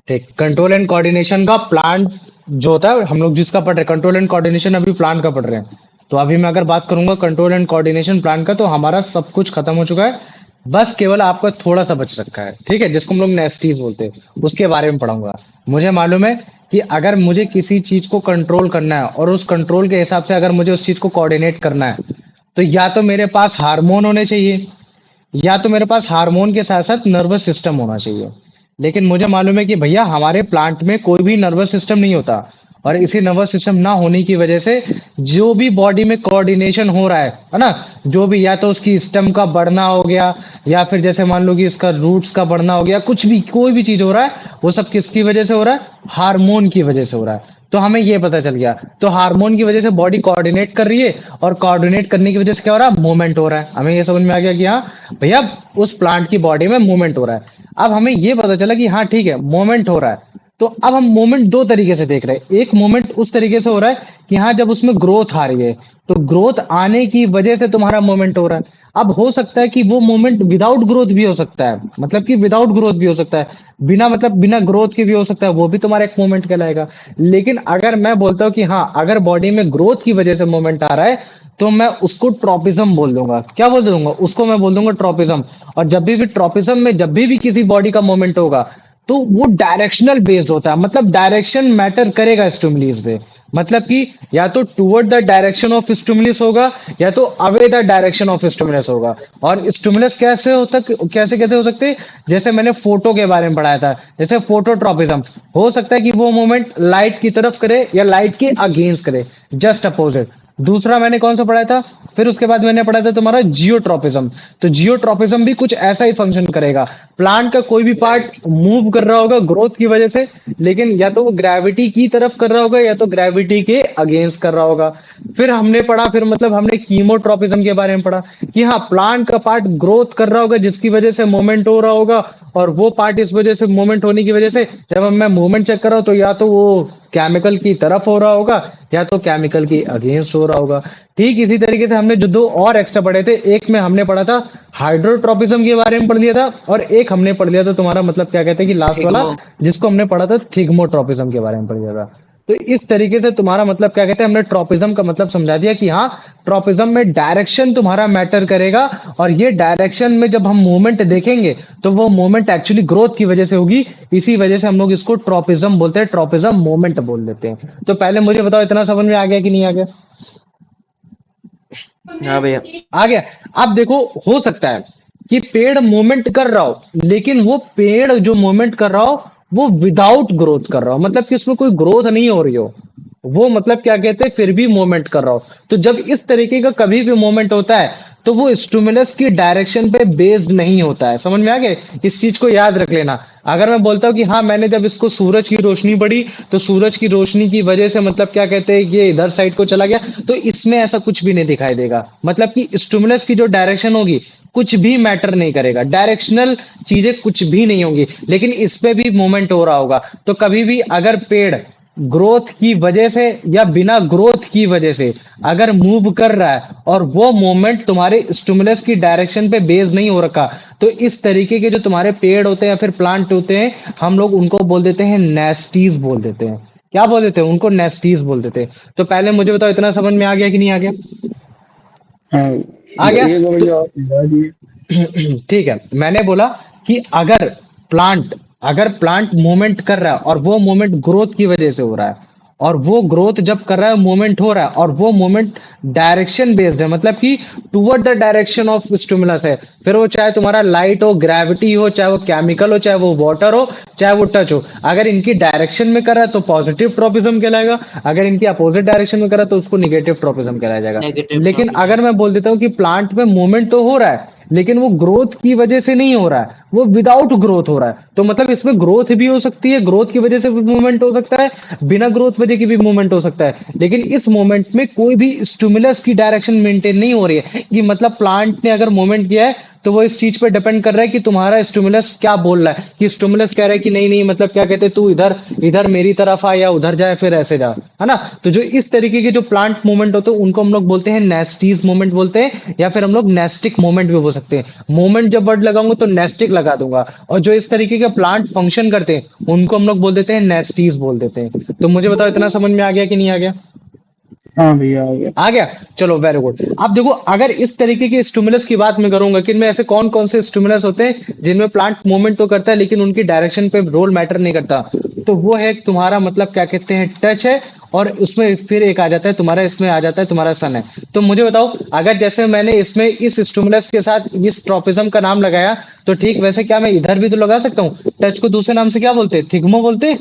ठीक, control and coordination का plant जो होता है हम लोग जिसका पढ़ रहे हैं, कंट्रोल एंड कोऑर्डिनेशन अभी प्लांट का पढ़ रहे हैं। तो अभी मैं अगर बात करूंगा कंट्रोल एंड कोऑर्डिनेशन प्लांट का, तो हमारा सब कुछ खत्म हो चुका है। बस केवल आपका थोड़ा सा बच रखा है, ठीक है, जिसको हम लोग नेस्टीज बोलते हैं, उसके बारे में पढ़ाऊंगा। मुझे मालूम है कि अगर मुझे किसी चीज को कंट्रोल करना है और उस कंट्रोल के हिसाब से अगर मुझे उस चीज को कोऑर्डिनेट करना है, तो या तो मेरे पास हार्मोन होने चाहिए, या तो मेरे पास हार्मोन के साथ साथ नर्वस सिस्टम होना चाहिए। लेकिन मुझे मालूम है कि भैया हमारे प्लांट में कोई भी नर्वस सिस्टम नहीं होता, और इसी नर्वस सिस्टम ना होने की वजह से जो भी बॉडी में कोऑर्डिनेशन हो रहा है ना, जो भी, या तो उसकी स्टेम का बढ़ना हो गया, या फिर जैसे मान लो कि इसका रूट्स का बढ़ना हो गया, कुछ भी कोई भी चीज हो रहा है, वो सब किसकी वजह से हो रहा है? हार्मोन की वजह से हो रहा है। तो हमें ये पता चल गया, तो हार्मोन की वजह से बॉडी कोऑर्डिनेट कर रही है, और कोऑर्डिनेट करने की वजह से क्या हो रहा है? मूवमेंट हो रहा है। हमें ये समझ में आ गया कि हाँ भैया उस प्लांट की बॉडी में मूवमेंट हो रहा है। अब हमें ये पता चला कि हाँ ठीक है मूवमेंट हो रहा है। तो अब हम मूवमेंट दो तरीके से देख रहे हैं। एक मूवमेंट उस तरीके से हो रहा है कि हाँ जब उसमें ग्रोथ आ रही है, तो ग्रोथ आने की वजह से तुम्हारा मूवमेंट हो रहा है। अब हो सकता है कि वो मूवमेंट विदाउट ग्रोथ भी हो सकता है, मतलब कि विदाउट ग्रोथ भी हो सकता है, बिना मतलब बिना ग्रोथ के भी हो सकता है, वो भी तुम्हारा एक मूवमेंट कहलाएगा। लेकिन अगर मैं बोलता हूँ कि हाँ अगर बॉडी में ग्रोथ की वजह से मूवमेंट आ रहा है, तो मैं उसको ट्रॉपिज्म बोल दूंगा। क्या बोल दूंगा? उसको मैं बोल दूंगा ट्रॉपिज्म। और जब भी ट्रॉपिज्म में जब भी किसी बॉडी का मूवमेंट होगा, तो वो डायरेक्शनल बेस्ड होता है, मतलब डायरेक्शन मैटर करेगा स्टिमुलस पे। मतलब कि या तो toward the direction of stimulus होगा, या तो away the direction of stimulus होगा। और स्टिमुलस कैसे होता, कैसे कैसे हो सकते हैं? जैसे मैंने फोटो के बारे में पढ़ाया था, जैसे फोटोट्रॉपिज्म हो सकता है कि वो मूवमेंट लाइट की तरफ करे या लाइट के अगेंस्ट करे, जस्ट अपोजिट। दूसरा मैंने कौन सा पढ़ाया था? फिर उसके बाद मैंने पढ़ा था तुम्हारा जियोट्रॉपिज्म। तो जियोट्रॉपिज्म भी कुछ ऐसा ही फंक्शन करेगा। प्लांट का कोई भी पार्ट मूव कर रहा होगा ग्रोथ की वजह से, लेकिन या तो वो ग्रेविटी की तरफ कर रहा होगा, या तो ग्रेविटी के अगेंस्ट कर रहा होगा। फिर हमने पढ़ा, फिर मतलब हमने कीमोट्रॉपिज्म के बारे में पढ़ा कि हाँ प्लांट का पार्ट ग्रोथ कर रहा होगा जिसकी वजह से मूवमेंट हो रहा होगा, और वो पार्ट इस वजह से मूवमेंट होने की वजह से जब मैं मूवमेंट चेक कर रहा हूँ, तो या तो वो केमिकल की तरफ हो रहा होगा, या तो केमिकल की अगेंस्ट हो रहा होगा। ठीक इसी तरीके से हमने जो दो और एक्स्ट्रा पढ़े थे, एक में हमने पढ़ा था हाइड्रोट्रोपिज्म के बारे में पढ़ लिया था, और एक हमने पढ़ लिया था तुम्हारा मतलब क्या कहते हैं कि लास्ट वाला, थिग्मो। जिसको हमने पढ़ा था थिग्मोट्रोपिज्म के बारे में पढ़ लिया था। तो इस तरीके से तुम्हारा मतलब क्या कहते हैं, हमने ट्रोपिज्म का मतलब समझा दिया कि हाँ ट्रोपिज्म में डायरेक्शन तुम्हारा मैटर करेगा, और ये डायरेक्शन में जब हम मूवमेंट देखेंगे, तो वो मूवमेंट एक्चुअली ग्रोथ की वजह से होगी। इसी वजह से हम लोग इसको ट्रोपिज्म बोलते हैं, ट्रोपिज्म मूवमेंट बोल देते हैं। तो पहले मुझे बताओ इतना समझ में आ गया कि नहीं आ गया? हाँ भैया। आ गया। अब देखो, हो सकता है कि पेड़ मूवमेंट कर रहा हो, लेकिन वो पेड़ जो मूवमेंट कर रहा हो वो विदाउट ग्रोथ कर रहा हो, मतलब कि उसमें कोई ग्रोथ नहीं हो रही हो, वो मतलब क्या कहते हैं फिर भी मूवमेंट कर रहा हो। तो जब इस तरीके का कभी भी मूवमेंट होता है, तो वो स्टिमुलस की डायरेक्शन पे बेस्ड नहीं होता है। समझ में आ गया? इस चीज को याद रख लेना। अगर मैं बोलता हूँ कि हाँ मैंने जब इसको सूरज की रोशनी पड़ी, तो सूरज की रोशनी की वजह से मतलब क्या कहते हैं ये इधर साइड को चला गया, तो इसमें ऐसा कुछ भी नहीं दिखाई देगा। मतलब कि स्टिमुलस की जो डायरेक्शन होगी कुछ भी मैटर नहीं करेगा, डायरेक्शनल चीजें कुछ भी नहीं होंगी, लेकिन इस पे भी मूवमेंट हो रहा होगा। तो कभी भी अगर पेड़ ग्रोथ की वजह से या बिना ग्रोथ की वजह से अगर मूव कर रहा है, और वो मूवमेंट तुम्हारे स्टिमुलस की डायरेक्शन पे बेस नहीं हो रखा, तो इस तरीके के जो तुम्हारे पेड़ होते हैं या फिर प्लांट होते हैं, हम लोग उनको बोल देते हैं नेस्टीज बोल देते हैं। क्या बोल देते हैं? उनको नेस्टीज बोल देते हैं। तो पहले मुझे बताओ इतना समझ में आ गया कि नहीं आ गया? हाँ, आ गया। एक बार तो जो आप समझा दिए। ठीक है, मैंने बोला कि प्लांट अगर प्लांट मूवमेंट कर रहा है, और वो मूवमेंट ग्रोथ की वजह से हो रहा है, और वो ग्रोथ जब कर रहा है मूवमेंट हो रहा है, और वो मूवमेंट डायरेक्शन बेस्ड है, मतलब कि toward the direction of stimulus है, फिर वो चाहे तुम्हारा लाइट हो, ग्रेविटी हो, चाहे वो केमिकल हो, चाहे वो वाटर हो, चाहे वो टच हो, अगर इनकी डायरेक्शन में कर रहा है तो पॉजिटिव ट्रोपिज्म कहलाएगा, अगर इनकी अपोजिट डायरेक्शन में कर रहा है तो उसको निगेटिव ट्रोपिज्म कहलाया जाएगा। नेगेटिव लेकिन ट्रॉपिज्म। अगर मैं बोल देता हूँ कि प्लांट में मूवमेंट तो हो रहा है, लेकिन वो ग्रोथ की वजह से नहीं हो रहा है, वो विदाउट ग्रोथ हो रहा है, तो मतलब इसमें ग्रोथ भी हो सकती है, ग्रोथ की वजह से भी मूवमेंट हो सकता है, बिना ग्रोथ वजह की भी मूवमेंट हो सकता है। लेकिन इस मूवमेंट में कोई भी स्टिमुलस की डायरेक्शन मेंटेन नहीं हो रही है, कि मतलब प्लांट ने अगर मूवमेंट किया है तो वो इस चीज पे डिपेंड कर रहा है कि तुम्हारा स्टिमुलस क्या बोल रहा है, कि स्टिमुलस कह रहा है कि नहीं नहीं मतलब क्या कहते हैं, तू इधर इधर मेरी तरफ आ या उधर जाए फिर ऐसे जा, है ना। तो जो इस तरीके के जो प्लांट मूवमेंट होते हैं उनको हम लोग बोलते हैं नेस्टीज मूवमेंट बोलते हैं, या फिर हम लोग नेस्टिक मूवमेंट भी बोल सकते हैं। मूवमेंट जब वर्ड लगाऊंगा तो नेस्टिक लगा दूंगा, और जो इस तरीके के प्लांट फंक्शन करते हैं उनको हम लोग बोल देते हैं नेस्टीज बोल देते हैं। तो मुझे बताओ इतना समझ में आ गया कि नहीं आ गया? हाँ भैया आ गया। आ गया। चलो वेरी गुड। अब देखो अगर इस तरीके के स्टिमुलस की बात मैं करूंगा कि इनमें ऐसे कौन कौन से स्टिमुलस होते हैं जिनमें प्लांट मूवमेंट तो करता है लेकिन उनकी डायरेक्शन पे रोल मैटर नहीं करता, तो वो है तुम्हारा मतलब क्या कहते हैं टच है, और उसमें फिर एक आ जाता है तुम्हारा, इसमें आ जाता है तुम्हारा सन है। तो मुझे बताओ अगर जैसे मैंने इसमें इस स्टिमुलस के साथ इस ट्रॉपिज्म का नाम लगाया, तो ठीक वैसे क्या मैं इधर भी तो लगा सकता हूँ? टच को दूसरे नाम से क्या बोलते हैं? थिग्मो बोलते हैं।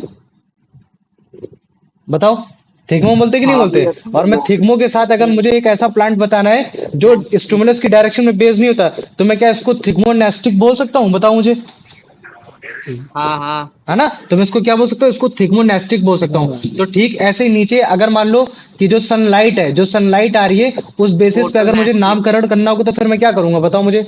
बताओ थिग्मो बोलते कि नहीं हाँ बोलते? भैया और मैं थिग्मो। थिग्मो के साथ अगर मुझे एक ऐसा प्लांट बताना है जो स्टिमुलस की डायरेक्शन में बेस नहीं होता, तो मैं क्या इसको थिग्मो नेस्टिक बोल सकता हूँ? बताओ मुझे, हाँ हाँ। है ना। तो मैं इसको क्या बोल सकता हूँ? इसको थिग्मो नेस्टिक बोल सकता हूँ। तो ठीक ऐसे ही नीचे अगर मान लो कि जो सनलाइट है, जो सनलाइट आ रही है उस बेसिस पे अगर मुझे फोटोनेस्टिक। नामकरण करना होगा तो फिर मैं क्या करूंगा? बताओ मुझे।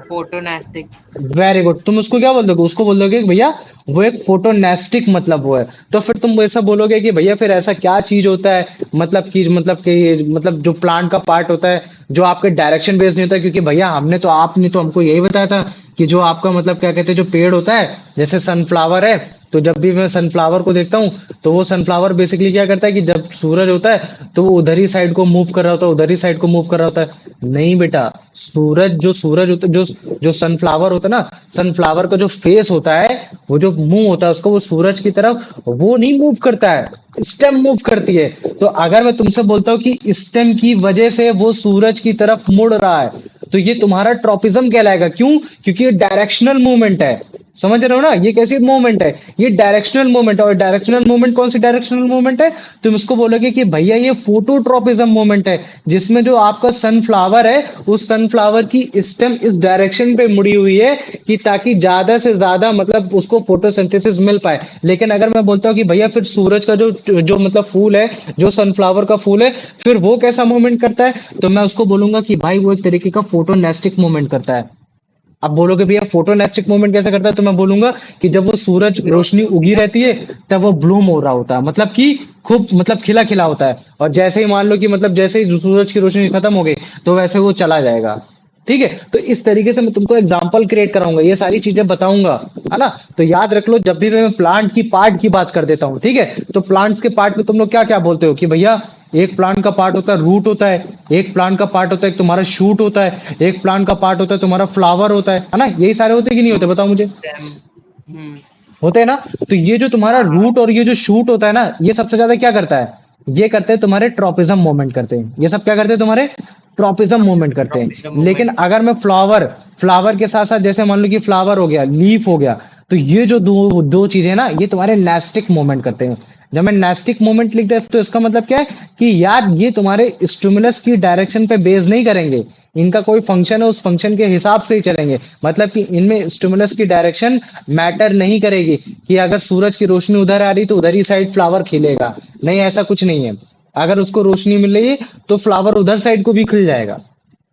फोटोनेस्टिक। Very good. तुम उसको क्या बोल दोगे? उसको बोल दोगे कि भैया वो एक फोटोनेस्टिक मतलब वो है। तो फिर तुम ऐसा बोलोगे कि भैया फिर ऐसा क्या चीज होता है, मतलब कि मतलब जो प्लांट का पार्ट होता है जो आपके डायरेक्शन बेस्ड नहीं होता है, क्योंकि भैया हमने तो आपने तो हमको यही बताया था कि जो आपका मतलब क्या कहते हैं जो पेड़ होता है जैसे सनफ्लावर है, तो जब भी मैं सनफ्लावर को देखता हूँ तो वो सनफ्लावर बेसिकली क्या करता है कि जब सूरज होता है तो वो उधर ही साइड को मूव कर रहा होता है, उधर ही साइड को मूव कर रहा होता है। नहीं बेटा, सूरज होता है, जो जो सनफ्लावर होता है ना, सनफ्लावर का जो फेस होता है, वो जो मुंह होता है उसका, वो सूरज की तरफ वो नहीं मूव करता है, स्टेम मूव करती है। तो अगर मैं तुमसे बोलता हूँ कि स्टेम की वजह से वो सूरज की तरफ मुड़ रहा है, तो ये तुम्हारा ट्रॉपिज्म कहलाएगा। क्यों? क्योंकि ये डायरेक्शनल मूवमेंट है। समझ रहे हो ना? ये कैसी मूवमेंट है? ये डायरेक्शनल मूवमेंट है। और डायरेक्शनल मूवमेंट कौन सी डायरेक्शनल मूवमेंट है? तुम इसको बोलोगे कि भैया ये फोटोट्रॉपिज्म मूवमेंट है, जिसमें जो आपका सनफ्लावर है उस सनफ्लावर की स्टेम इस डायरेक्शन पे मुड़ी हुई है कि ताकि ज्यादा से ज्यादा मतलब उसको फोटोसिंथेसिस मिल पाए। लेकिन अगर मैं बोलता हूँ कि भैया फिर सूरज का जो जो मतलब फूल है, जो सनफ्लावर का फूल है, फिर वो कैसा मूवमेंट करता है, तो मैं उसको बोलूंगा कि भाई वो एक तरीके का फोटोनेस्टिक मूवमेंट करता है। अब बोलोगे भैया फोटोनेस्टिक मूवमेंट कैसे करता है, तो मैं बोलूंगा कि जब वो सूरज रोशनी उगी रहती है तब वो ब्लूम हो रहा होता है, मतलब कि खूब मतलब खिला खिला होता है। और जैसे ही मान लो कि मतलब जैसे ही सूरज की रोशनी खत्म हो गई तो वैसे वो चला जाएगा। ठीक है, तो इस तरीके से मैं तुमको एग्जांपल क्रिएट कराऊंगा, ये सारी चीजें बताऊंगा, है ना। तो याद रख लो जब भी मैं प्लांट की पार्ट की बात कर देता हूँ, ठीक है, तो प्लांट्स के पार्ट में तुम लोग क्या क्या बोलते हो कि भैया एक प्लांट का पार्ट होता है रूट होता है, एक प्लांट का पार्ट होता है तुम्हारा शूट होता है, एक प्लांट का पार्ट होता है तुम्हारा फ्लावर होता है ना। यही सारे होते कि नहीं होते? बताओ मुझे। स्टेम। हम्म। होते हैं ना। तो ये जो तुम्हारा हाँ हाँ। रूट और ये जो शूट होता है ना, ये सबसे ज्यादा क्या करता है? ये करते हैं तुम्हारे ट्रॉपिज्म मूवमेंट करते हैं। ये सब क्या करते हैं? तुम्हारे ट्रॉपिज्म मूवमेंट करते ट्रॉपिज्म हैं। लेकिन मूवमेंट। अगर मैं फ्लावर फ्लावर के साथ साथ जैसे मान लो कि फ्लावर हो गया, लीफ हो गया, तो ये जो दो दो चीजें ना ये तुम्हारे नेस्टिक मूवमेंट करते हैं। जब मैं नेस्टिक मूवमेंट लिखता हूं तो इसका मतलब क्या है कि यार ये तुम्हारे स्टिमुलस की डायरेक्शन पे बेस नहीं करेंगे, इनका कोई फंक्शन है उस फंक्शन के हिसाब से ही चलेंगे। मतलब कि इनमें स्टिमुलस की डायरेक्शन मैटर नहीं करेगी कि अगर सूरज की रोशनी उधर आ रही तो उधर ही साइड फ्लावर खिलेगा, नहीं ऐसा कुछ नहीं है। अगर उसको रोशनी मिल रही है तो फ्लावर उधर साइड को भी खिल जाएगा,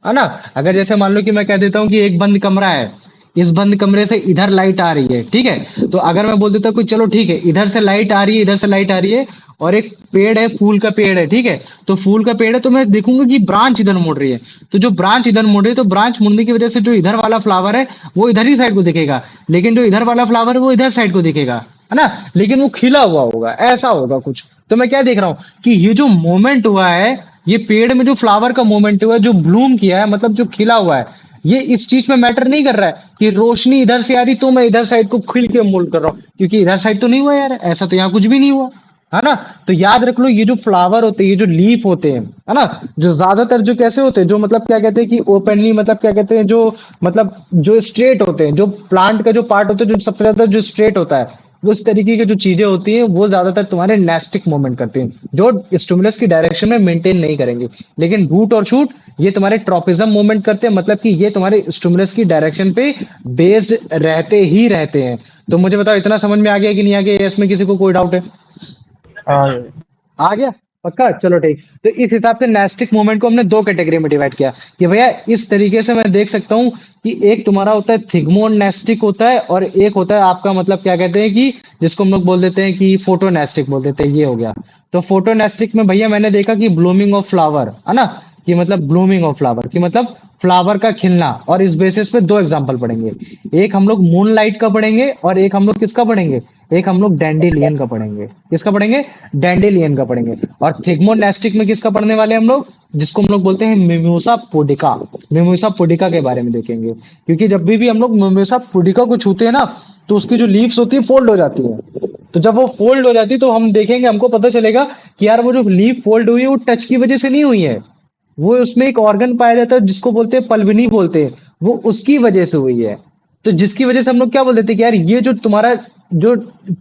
है ना। अगर जैसे मान लो कि मैं कह देता हूँ कि एक बंद कमरा है, इस बंद कमरे से इधर लाइट आ रही है, ठीक है, तो अगर मैं बोल देता हूँ कि चलो ठीक है इधर से लाइट आ रही है, इधर से लाइट आ रही है, और एक पेड़ है, फूल का पेड़ है, ठीक है, तो फूल का पेड़ है तो मैं देखूंगा कि ब्रांच इधर मुड़ रही है। तो जो ब्रांच इधर मुड़ रही है तो ब्रांच मुड़ने की वजह से जो इधर वाला फ्लावर है वो इधर ही साइड को दिखेगा, लेकिन जो इधर वाला फ्लावर है वो इधर साइड को दिखेगा, है ना। लेकिन वो खिला हुआ होगा, ऐसा होगा कुछ। तो मैं क्या देख रहा हूँ कि ये जो मोमेंट हुआ है, ये पेड़ में जो फ्लावर का मोमेंट हुआ है, जो ब्लूम किया है मतलब जो खिला हुआ है, ये इस चीज में मैटर नहीं कर रहा है कि रोशनी इधर से आ रही तो मैं इधर साइड को खिल के मोल्ड कर रहा हूँ, क्योंकि इधर साइड तो नहीं हुआ यार, ऐसा तो यहाँ कुछ भी नहीं हुआ, है ना। तो याद रख लो ये जो फ्लावर होते हैं, ये जो लीफ होते हैं, है ना, जो ज्यादातर जो कैसे होते हैं, जो मतलब क्या कहते हैं कि ओपनली मतलब क्या कहते हैं, जो मतलब जो स्ट्रेट होते हैं, जो प्लांट का जो पार्ट होता है जो सबसे ज्यादा जो स्ट्रेट होता है, वो इस तरीके की जो चीजें होती हैं वो ज्यादातर तुम्हारे नेस्टिक मूवमेंट करते हैं, जो स्टिमुलस की डायरेक्शन में मेंटेन नहीं करेंगे। लेकिन रूट और शूट ये तुम्हारे ट्रॉपिज्म मूवमेंट करते हैं, मतलब कि ये तुम्हारे स्टिमुलस की डायरेक्शन पे बेस्ड रहते ही रहते हैं। तो मुझे बताओ इतना समझ में आ गया कि नहीं आ गया? इसमें किसी को कोई डाउट है? हाँ आ गया। पक्का, चलो ठीक। तो इस हिसाब से नेस्टिक मोमेंट को हमने दो कैटेगरी में डिवाइड किया कि भैया इस तरीके से मैं देख सकता हूँ कि एक तुम्हारा होता है थिग्मोनेस्टिक होता है और एक होता है आपका मतलब क्या कहते हैं कि जिसको हम लोग बोल देते हैं कि फोटोनेस्टिक बोल देते हैं, ये हो गया। तो फोटोनेस्टिक में भैया मैंने देखा कि ब्लूमिंग ऑफ फ्लावर है ना, कि मतलब ब्लूमिंग ऑफ फ्लावर की मतलब फ्लावर का खिलना, और इस बेसिस पे दो एग्जांपल पढ़ेंगे। एक हम लोग मूनलाइट का पढ़ेंगे और एक हम लोग किसका पढ़ेंगे, एक हम लोग डैंडेलियन का पढ़ेंगे। किसका पढ़ेंगे, डैंडेलियन का पढ़ेंगे। और थिग्मोनेस्टिक में किसका पढ़ने वाले हैं हम लोग, जिसको हम लोग बोलते हैं मिमोसा पुडिका। मिमोसा पुडिका के बारे में देखेंगे, क्योंकि जब भी हम लोग मिमोसा पुडिका को छूते हैं ना, तो उसकी जो लीव्स होती है फोल्ड हो जाती है। तो जब वो फोल्ड हो जाती है तो हम देखेंगे, हमको पता चलेगा कि यार वो जो लीफ फोल्ड हुई है वो टच की वजह से नहीं हुई है, वो उसमें एक ऑर्गन पाया जाता है जिसको बोलते हैं पल्विनी बोलते हैं, वो उसकी वजह से हुई है। तो जिसकी वजह से हम लोग क्या बोल देते हैं कि यार ये जो तुम्हारा जो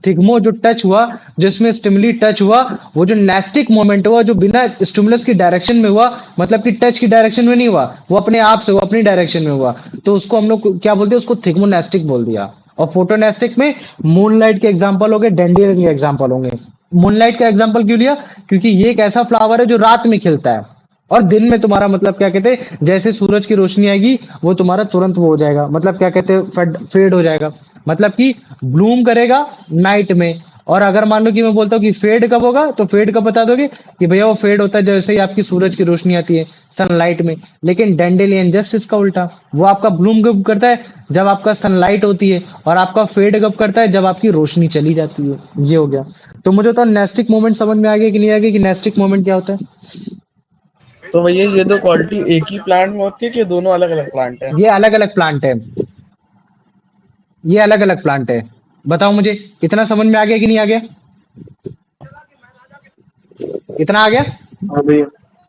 थिग्मो जो टच हुआ, जो इसमें स्टिमुली टच हुआ, वो जो नेस्टिक मोमेंट हुआ जो बिना स्टिमुलस की डायरेक्शन में हुआ, मतलब कि टच की डायरेक्शन में नहीं हुआ, वो अपने आप से वो अपनी डायरेक्शन में हुआ, तो उसको हम लोग क्या बोलते हैं, उसको थिग्मोनेस्टिक बोल दिया। और फोटोनेस्टिक में मूनलाइट के एग्जांपल हो गए, डेंडेलियन के एग्जांपल होंगे। मूनलाइट का एग्जांपल क्यों लिया, क्योंकि ये एक ऐसा फ्लावर है जो रात में खिलता है और दिन में तुम्हारा मतलब क्या कहते हैं, जैसे सूरज की रोशनी आएगी वो तुम्हारा तुरंत वो हो जाएगा, मतलब क्या कहते हैं फेड हो जाएगा, मतलब कि ब्लूम करेगा नाइट में। और अगर मान लो कि मैं बोलता हूँ कि फेड कब होगा, तो फेड कब बता दोगे कि भैया वो फेड होता है जैसे ही आपकी सूरज की रोशनी आती है सनलाइट में। लेकिन डेंडेलियन जस्ट इसका उल्टा, वो आपका ब्लूम कब करता है, जब आपका सनलाइट होती है, और आपका फेड कब करता है, जब आपकी रोशनी चली जाती है। ये हो गया। तो मुझे तो नेस्टिक मोमेंट समझ में आ गया कि नहीं आ गया, कि नेस्टिक मोमेंट क्या होता है। तो भैया ये दो क्वालिटी एक ही प्लांट में होती है कि दोनों अलग अलग प्लांट है? ये अलग अलग प्लांट है, ये अलग अलग प्लांट है। बताओ मुझे, इतना समझ में आ गया कि नहीं आ गया, इतना आ गया, हाँ भैया।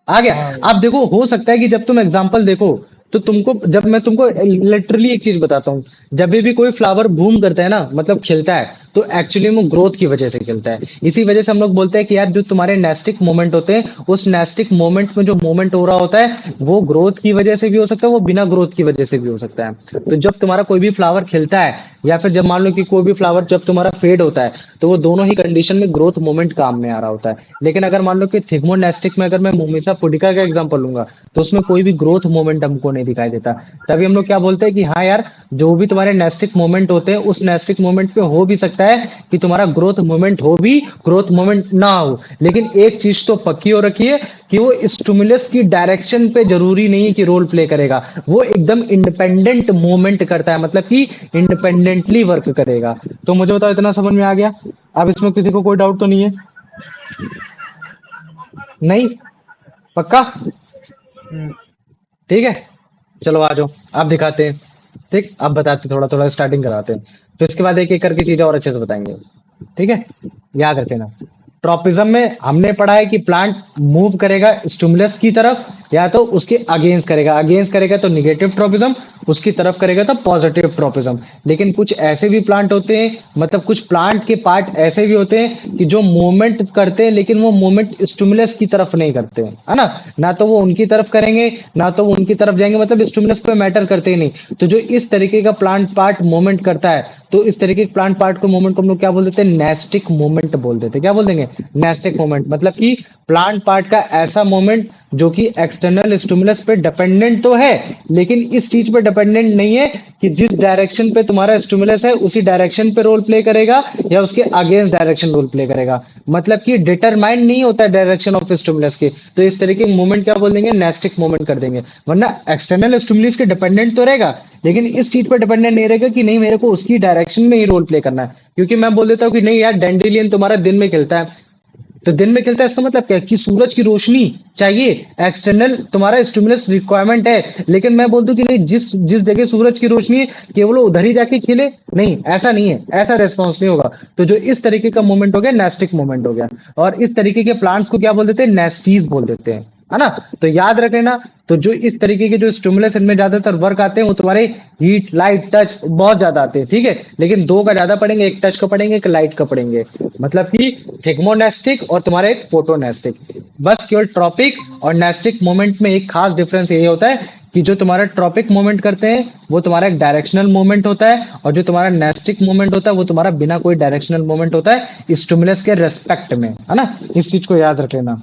आ गया। हाँ आप देखो, हो सकता है कि जब तुम एग्जांपल देखो तो तुमको, जब मैं तुमको लिटरली एक चीज बताता हूँ, जब भी कोई फ्लावर बूम करता है ना, मतलब खिलता है, तो एक्चुअली वो ग्रोथ की वजह से खिलता है। इसी वजह से हम लोग बोलते हैं कि यार जो तुम्हारे नेस्टिक मोमेंट होते हैं, उस नेस्टिक मोमेंट में जो मोमेंट हो रहा होता है वो ग्रोथ की वजह से भी हो सकता है, वो बिना ग्रोथ की वजह से भी हो सकता है। तो जब तुम्हारा कोई भी फ्लावर खिलता है, या फिर जब मान लो कि कोई भी फ्लावर जब तुम्हारा फेड होता है, तो वो दोनों ही कंडीशन में ग्रोथ मोमेंट काम में आ रहा होता है। लेकिन अगर मान लो कि थिग्मोनेस्टिक में अगर मैं मोमिसा पुडिका का एग्जांपल लूंगा, तो उसमें कोई भी ग्रोथ मोमेंट हमको नहीं दिखाई देता। तभी हम लोग क्या बोलते हैं कि हाँ यार, जो भी तुम्हारे नेस्टिक मोमेंट होते हैं, उस नेस्टिक मोमेंट पे हो भी सकता है कि तुम्हारा ग्रोथ मोमेंट हो भी, ग्रोथ मोमेंट ना हो, लेकिन एक चीज तो पक्की हो रखी है कि वो स्टिमुलस की डायरेक्शन पे जरूरी नहीं है कि रोल प्ले करेगा, वो एकदम इंडिपेंडेंट मूवमेंट करता है, मतलब कि इंडिपेंडेंटली वर्क करेगा। तो मुझे बताओ, इतना समझ में आ गया? अब इसमें किसी को कोई डाउट तो नहीं है? नहीं, पक्का, ठीक है। चलो आ जाओ, आप दिखाते हैं। ठीक, आप बताते, थोड़ा थोड़ा स्टार्टिंग कराते हैं, तो इसके बाद एक एक करके चीजें और अच्छे से बताएंगे। ठीक है, याद रखना। ट्रॉपिज्म में हमने पढ़ा है कि प्लांट मूव करेगा स्टिमुलस की तरफ, या तो उसके अगेंस्ट करेगा, अगेंस्ट करेगा तो निगेटिव ट्रॉपिज्म, उसकी तरफ करेगा तो पॉजिटिव ट्रॉपिज्म। लेकिन कुछ ऐसे भी प्लांट होते हैं, मतलब कुछ प्लांट के पार्ट ऐसे भी होते हैं कि जो मूवमेंट करते हैं, लेकिन वो मूवमेंट स्टिमुलस की तरफ नहीं करते हैं, है ना, ना तो वो उनकी तरफ करेंगे, ना तो वो उनकी तरफ जाएंगे, मतलब स्टिमुलस पे मैटर करते ही नहीं। तो जो इस तरीके का प्लांट पार्ट मूवमेंट करता है, तो इस तरीके के प्लांट पार्ट को मूवमेंट को हम लोग क्या बोल देते हैं, नेस्टिक मूवमेंट बोल देते हैं। क्या बोल देंगे, नेस्टिक मूवमेंट, मतलब कि प्लांट पार्ट का ऐसा मूवमेंट जो कि एक्सटर्नल स्टिमुलस पे डिपेंडेंट तो है, लेकिन इस चीज पे डिपेंडेंट नहीं है कि जिस डायरेक्शन पे तुम्हारा स्टिमुलस है उसी डायरेक्शन पे रोल प्ले करेगा या उसके अगेंस्ट डायरेक्शन रोल प्ले करेगा, मतलब कि डिटरमाइन नहीं होता है डायरेक्शन ऑफ स्टिमुलस के। तो इस तरीके के मूवमेंट क्या बोल देंगे, नेस्टिक मूवमेंट कर देंगे। वरना एक्सटर्नल स्टिमुलस के डिपेंडेंट तो रहेगा, लेकिन इस चीज पर डिपेंडेंट नहीं रहेगा कि नहीं मेरे को उसकी डायरेक्शन में ही रोल प्ले करना है। क्योंकि मैं बोल देता हूँ कि नहीं यार, डेंडेलियन तुम्हारा दिन में खिलता है, तो दिन में खिलता है इसका मतलब क्या है कि सूरज की रोशनी चाहिए, एक्सटर्नल तुम्हारा स्टिमुलस रिक्वायरमेंट है। लेकिन मैं बोल दूं कि नहीं, जिस जिस जगह सूरज की रोशनी है केवल वो उधर ही जाके खिले, नहीं, ऐसा नहीं है, ऐसा रेस्पॉन्स नहीं होगा। तो जो इस तरीके का मूवमेंट हो गया, नेस्टिक मूवमेंट हो गया। और इस तरीके के प्लांट्स को क्या बोल देते हैं, नेस्टीज बोल देते हैं, है ना। तो याद रख लेना। तो जो इस तरीके के जो स्टिमुलस इनमें ज्यादातर वर्क आते हैं वो तुम्हारे हीट, लाइट, टच बहुत ज्यादा आते हैं, ठीक है। लेकिन दो का ज्यादा पढ़ेंगे, एक टच का पढ़ेंगे, एक लाइट का पढ़ेंगे, मतलब कि थिग्मोनेस्टिक और तुम्हारे एक फोटोनेस्टिक। बस केवल ट्रॉपिक और नेस्टिक मोमेंट में एक खास डिफरेंस ये होता है कि जो तुम्हारा ट्रॉपिक मोमेंट करते हैं वो तुम्हारा एक डायरेक्शनल मोमेंट होता है, और जो तुम्हारा नेस्टिक मोमेंट होता है वो तुम्हारा बिना कोई डायरेक्शनल मोमेंट होता है स्टिमुलस के रेस्पेक्ट में, है ना। इस चीज को याद रख लेना।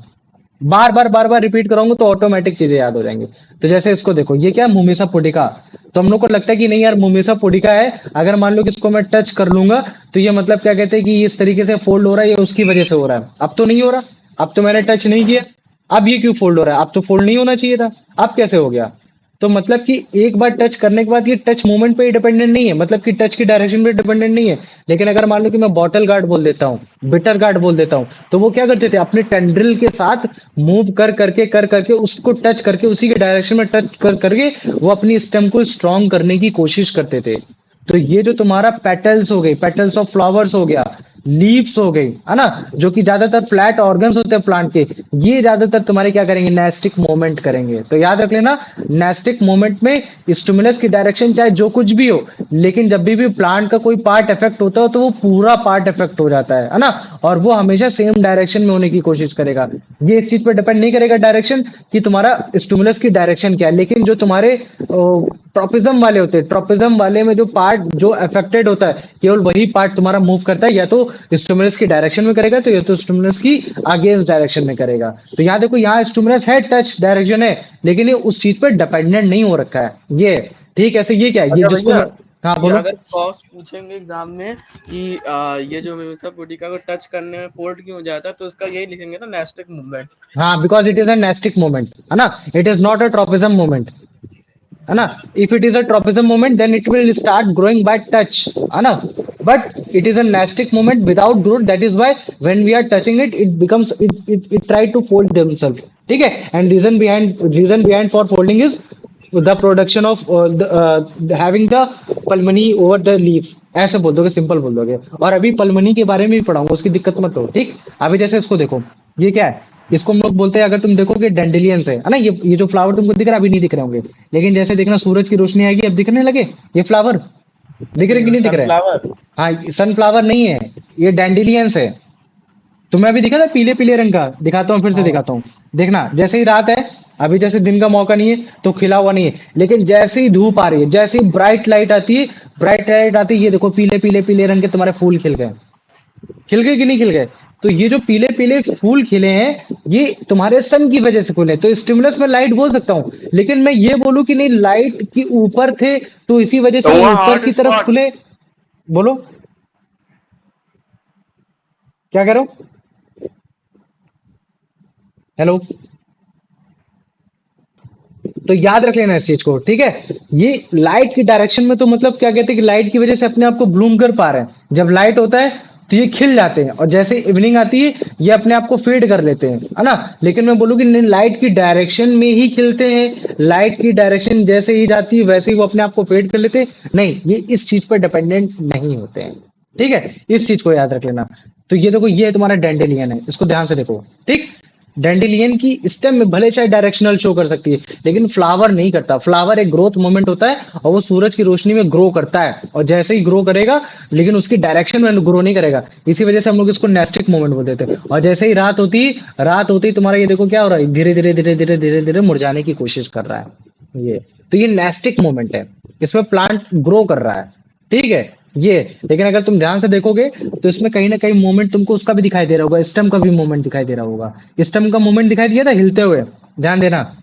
बार बार रिपीट कराऊंगा तो ऑटोमेटिक चीजें याद हो जाएंगी। तो जैसे इसको देखो, ये क्या है, मुमीसा पुडिका। तो हम लोग को लगता है कि नहीं यार मुमीसा पुडिका है, अगर मान लो कि इसको मैं टच कर लूंगा तो ये मतलब क्या कहते हैं कि इस तरीके से फोल्ड हो रहा है, ये उसकी वजह से हो रहा है। अब तो नहीं हो रहा, अब तो मैंने टच नहीं किया, अब ये क्यों फोल्ड हो रहा है? अब तो फोल्ड नहीं होना चाहिए था, अब कैसे हो गया? तो मतलब कि एक बार टच करने के बाद ये टच मूवमेंट पे ही डिपेंडेंट नहीं है, मतलब कि टच की डायरेक्शन पे डिपेंडेंट नहीं है। लेकिन अगर मान लो कि मैं बॉटल गार्ड बोल देता हूँ, बिटर गार्ड बोल देता हूँ, तो वो क्या करते थे, अपने टेंड्रिल के साथ मूव कर करके उसको टच करके उसी के डायरेक्शन में टच कर करके वो अपनी स्टेम को स्ट्रांग करने की कोशिश करते थे। तो ये जो तुम्हारा पेटल्स हो गई, पेटल्स ऑफ फ्लावर्स हो गया, लीव्स हो गई, है ना, जो कि ज्यादातर फ्लैट ऑर्गन्स होते हैं प्लांट के, ये ज्यादातर तुम्हारे क्या करेंगे, नेस्टिक मूवमेंट करेंगे। तो याद रख लेना, नेस्टिक मूवमेंट में स्टिमुलस की डायरेक्शन चाहे जो कुछ भी हो, लेकिन जब भी प्लांट का कोई पार्ट इफेक्ट होता है तो वो पूरा पार्ट इफेक्ट हो जाता है ना, और वो हमेशा सेम डायरेक्शन में होने की कोशिश करेगा। ये इस चीज पर डिपेंड नहीं करेगा डायरेक्शन कि तुम्हारा स्टिमुलस की डायरेक्शन क्या है, लेकिन जो तुम्हारे ट्रोपिज्म वाले होते हैं, ट्रोपिज्म वाले में जो पार्ट जो अफेक्टेड होता है, केवल वही पार्ट तुम्हारा मूव करता है, या तो स्टिमुलस की डायरेक्शन में करेगा तो या तो स्टिमुलस की अगेंस्ट डायरेक्शन में करेगा। तो यहाँ देखो, यहाँ स्टिमुलस है, टच डायरेक्शन है, लेकिन ये उस चीज पर डिपेंडेंट नहीं हो रखा है। ये ठीक है, ऐसे ये क्या है, ये अच्छा जिसको भैया, मैं, हाँ ये बोलो। अगर कॉस्ट पूछेंगे एग्जाम में कि ये जो मीसा पुडिका को टच करने में फोल्ड क्यों हो जाता है, तो इसका यही लिखेंगे ना, नेस्टिक मूवमेंट। हाँ, because it is a nastic moment, है ना, it is not a tropism moment, है ना। If it is a tropism moment then it will start growing by touch, है ना, but it is a nastic moment without growth, that is why when we are touching it, it becomes it try to fold themselves. ठीक है, and reason behind for folding is the production of having the pulmony over the leaf, ऐसे बोल दोगे, simple बोल दोगे। और अभी पल्मनी के बारे में भी पढ़ाऊंगा, उसकी दिक्कत मत हो, ठीक। अभी जैसे इसको देखो, ये क्या है, इसको हम लोग बोलते हैं, अगर तुम देखोगे डेंडेलियंस है ना, ये जो फ्लावर तुमको दिख रहा है, अभी नहीं दिख रहे होंगे, लेकिन जैसे देखना सूरज की रोशनी आएगी अब दिखने लगे ये फ्लावर, दिख रहे कि नहीं दिख रहे? सनफ्लावर। हाँ, सनफ्लावर नहीं है, ये डैंडिलियंस है। तुम्हें अभी दिखा था पीले पीले रंग का, दिखाता हूँ, फिर से हाँ। दिखाता हूँ। देखना, जैसे ही रात है, अभी जैसे दिन का मौका नहीं है तो खिला हुआ नहीं है, लेकिन जैसे ही धूप आ रही है, जैसे ही ब्राइट लाइट आती है, ब्राइट लाइट आती है, ये देखो पीले पीले पीले रंग के तुम्हारे फूल खिल गए, खिल गए कि नहीं खिल गए? तो ये जो पीले पीले फूल खिले हैं, ये तुम्हारे सन की वजह से खुले। तो स्टिमुलस में लाइट बोल सकता हूँ, लेकिन मैं ये बोलूं कि नहीं लाइट के ऊपर थे तो इसी वजह तो से ये वहाँ ऊपर हॉट की तरफ स्पॉट। खुले। बोलो, क्या कह रहे हो? हेलो। तो याद रख लेना इस चीज को, ठीक है। ये लाइट की डायरेक्शन में तो मतलब क्या कहते हैं कि लाइट की वजह से अपने आप को ब्लूम कर पा रहे हैं। जब लाइट होता है तो ये खिल जाते हैं, और जैसे इवनिंग आती है ये अपने आप को फेड कर लेते हैं, है ना। लेकिन मैं बोलूँ कि नहीं, लाइट की डायरेक्शन में ही खिलते हैं, लाइट की डायरेक्शन जैसे ही जाती है वैसे ही वो अपने आप को फेड कर लेते हैं, नहीं, ये इस चीज पर डिपेंडेंट नहीं होते हैं। ठीक है, इस चीज को याद रख लेना। तो ये देखो, ये तुम्हारा डेंडेलियन है, इसको ध्यान से देखो, ठीक। डैंडेलियन की स्टेम में भले चाहे डायरेक्शनल शो कर सकती है, लेकिन फ्लावर नहीं करता। फ्लावर एक ग्रोथ मोमेंट होता है और वो सूरज की रोशनी में ग्रो करता है, और जैसे ही ग्रो करेगा, लेकिन उसकी डायरेक्शन में ग्रो नहीं करेगा। इसी वजह से हम लोग इसको नेस्टिक मोमेंट बोल देते हैं। और जैसे ही रात होती तुम्हारा ये देखो क्या हो रहा है, धीरे धीरे धीरे धीरे धीरे धीरे मुरझाने की कोशिश कर रहा है ये। तो ये नेस्टिक मोमेंट है, इसमें प्लांट ग्रो कर रहा है, ठीक है ये। लेकिन अगर तुम ध्यान से देखोगे तो इसमें कहीं ना कहीं मूवमेंट तुमको उसका भी दिखाई दे रहा होगा, स्टेम का भी मूवमेंट दिखाई दे रहा होगा। स्टेम का मूवमेंट दिखाई दिया था हिलते हुए, ध्यान देना।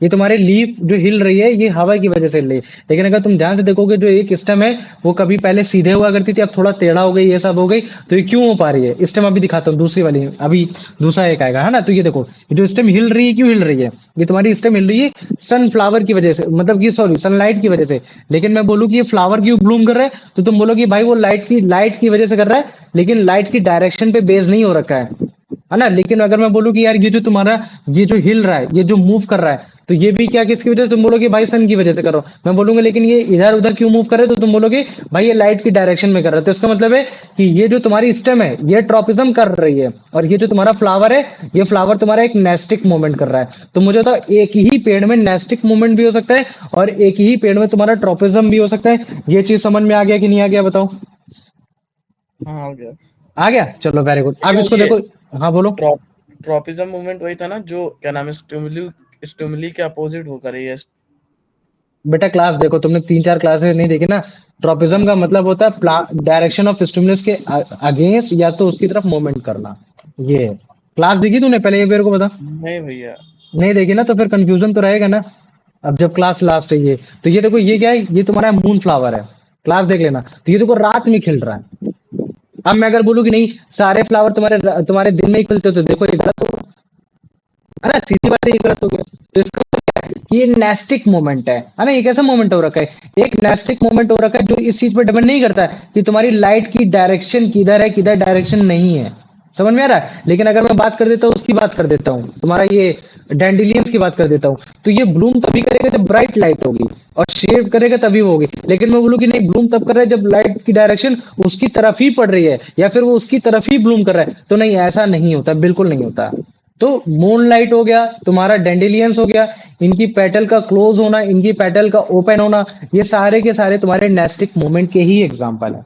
ये तुम्हारी लीफ जो हिल रही है ये हवा की वजह से हिल रही है, लेकिन अगर तुम ध्यान से देखोगे जो एक स्टेम है वो कभी पहले सीधे हुआ करती थी, अब थोड़ा टेढ़ा हो गई, ये सब हो गई। तो ये क्यों हो पा रही है, स्टेम अभी दिखाता हूँ, दूसरी वाली अभी दूसरा एक आएगा, है ना। तो ये देखो, ये जो स्टेम हिल रही है क्यों हिल रही है, ये तुम्हारी स्टेम हिल रही है सनफ्लावर की वजह से, मतलब कि सॉरी सनलाइट की वजह से। लेकिन मैं बोलूँ कि ये फ्लावर क्यों ब्लूम कर रहा है, तो तुम बोलो कि भाई वो लाइट की वजह से कर रहा है, लेकिन लाइट की डायरेक्शन पे बेस नहीं हो रखा है ना। लेकिन अगर मैं बोलूँ कि यार ये जो तुम्हारा ये जो हिल रहा है, ये जो मूव कर रहा है, तो ये भी क्या किसकी वजह से, तुम बोलोगे भाई सन की वजह से कर रहा हूं। मैं बोलूंगा लेकिन ये इधर उधर क्यों मूव कर रहे, तो तुम बोलोगे भाई ये लाइट की डायरेक्शन में कर रहा है। तो इसका मतलब है कि ये जो तुम्हारी स्टेम है ये ट्रॉपिज्म कर रही है, और ये जो तुम्हारा फ्लावर है, ये फ्लावर तुम्हारा एक नेस्टिक मूवमेंट कर रहा है। तो मुझे बताओ, एक ही पेड़ में नेस्टिक मूवमेंट भी हो सकता है और एक ही पेड़ में तुम्हारा ट्रॉपिज्म भी हो सकता है। ये चीज समझ में आ गया कि नहीं आ गया, बताओ। हाँ, हो गया। आ गया, चलो वेरी गुड। अब भैया इसको ये देखो, हाँ बोलो। ट्रॉपिज्म मूवमेंट वही था ना, जो क्या नाम है, स्टिमुली के अपोजिट वो करे ये। बेटा क्लास देखो, तुमने 3-4 क्लासेस नहीं देखी ना। ट्रॉपिज्म का मतलब होता है डायरेक्शन ऑफ स्टिमुलस के अगेंस्ट या तो उसकी तरफ मूवमेंट करना, ये है। क्लास देखी तूने पहले, ये मेरे को बता। नहीं भैया। नहीं देखी ना, तो फिर कंफ्यूजन तो रहेगा ना। अब जब क्लास लास्ट है ये, तो ये देखो ये क्या है, ये तुम्हारा मून फ्लावर है। क्लास देख लेना, तो ये देखो रात में खिल रहा है। अब मैं अगर बोलूँ कि नहीं सारे फ्लावर तुम्हारे तुम्हारे दिन में ही खिलते, तो देखो ये गलत हो, है ना, सीधी बात है, ये गलत हो गया। तो इसका मतलब क्या है, ये नेस्टिक मोमेंट है ना, ये कैसा मोमेंट हो रखा है, एक नेस्टिक मोमेंट हो रखा है, जो इस चीज पर डिपेंड नहीं करता है कि तुम्हारी लाइट की डायरेक्शन किधर है, किधर डायरेक्शन नहीं है। समझ में आ रहा है। लेकिन अगर मैं बात कर देता हूँ, उसकी बात कर देता हूँ, तुम्हारा ये डैंडिलियंस की बात कर देता हूँ, तो ये ब्लूम तभी करेगा जब ब्राइट लाइट होगी, और शेड करेगा तभी वो होगी। लेकिन मैं बोलूँ कि नहीं, ब्लूम तब कर रहा है जब लाइट की डायरेक्शन उसकी तरफ ही पड़ रही है, या फिर वो उसकी तरफ ही ब्लूम कर रहा है, तो नहीं, ऐसा नहीं होता, बिल्कुल नहीं होता। तो मूनलाइट हो गया, तुम्हारा डेंडेलियंस हो गया, इनकी पेटल का क्लोज होना, इनकी पेटल का ओपन होना, ये सारे के सारे तुम्हारे नेस्टिक मूवमेंट के ही एग्जांपल है।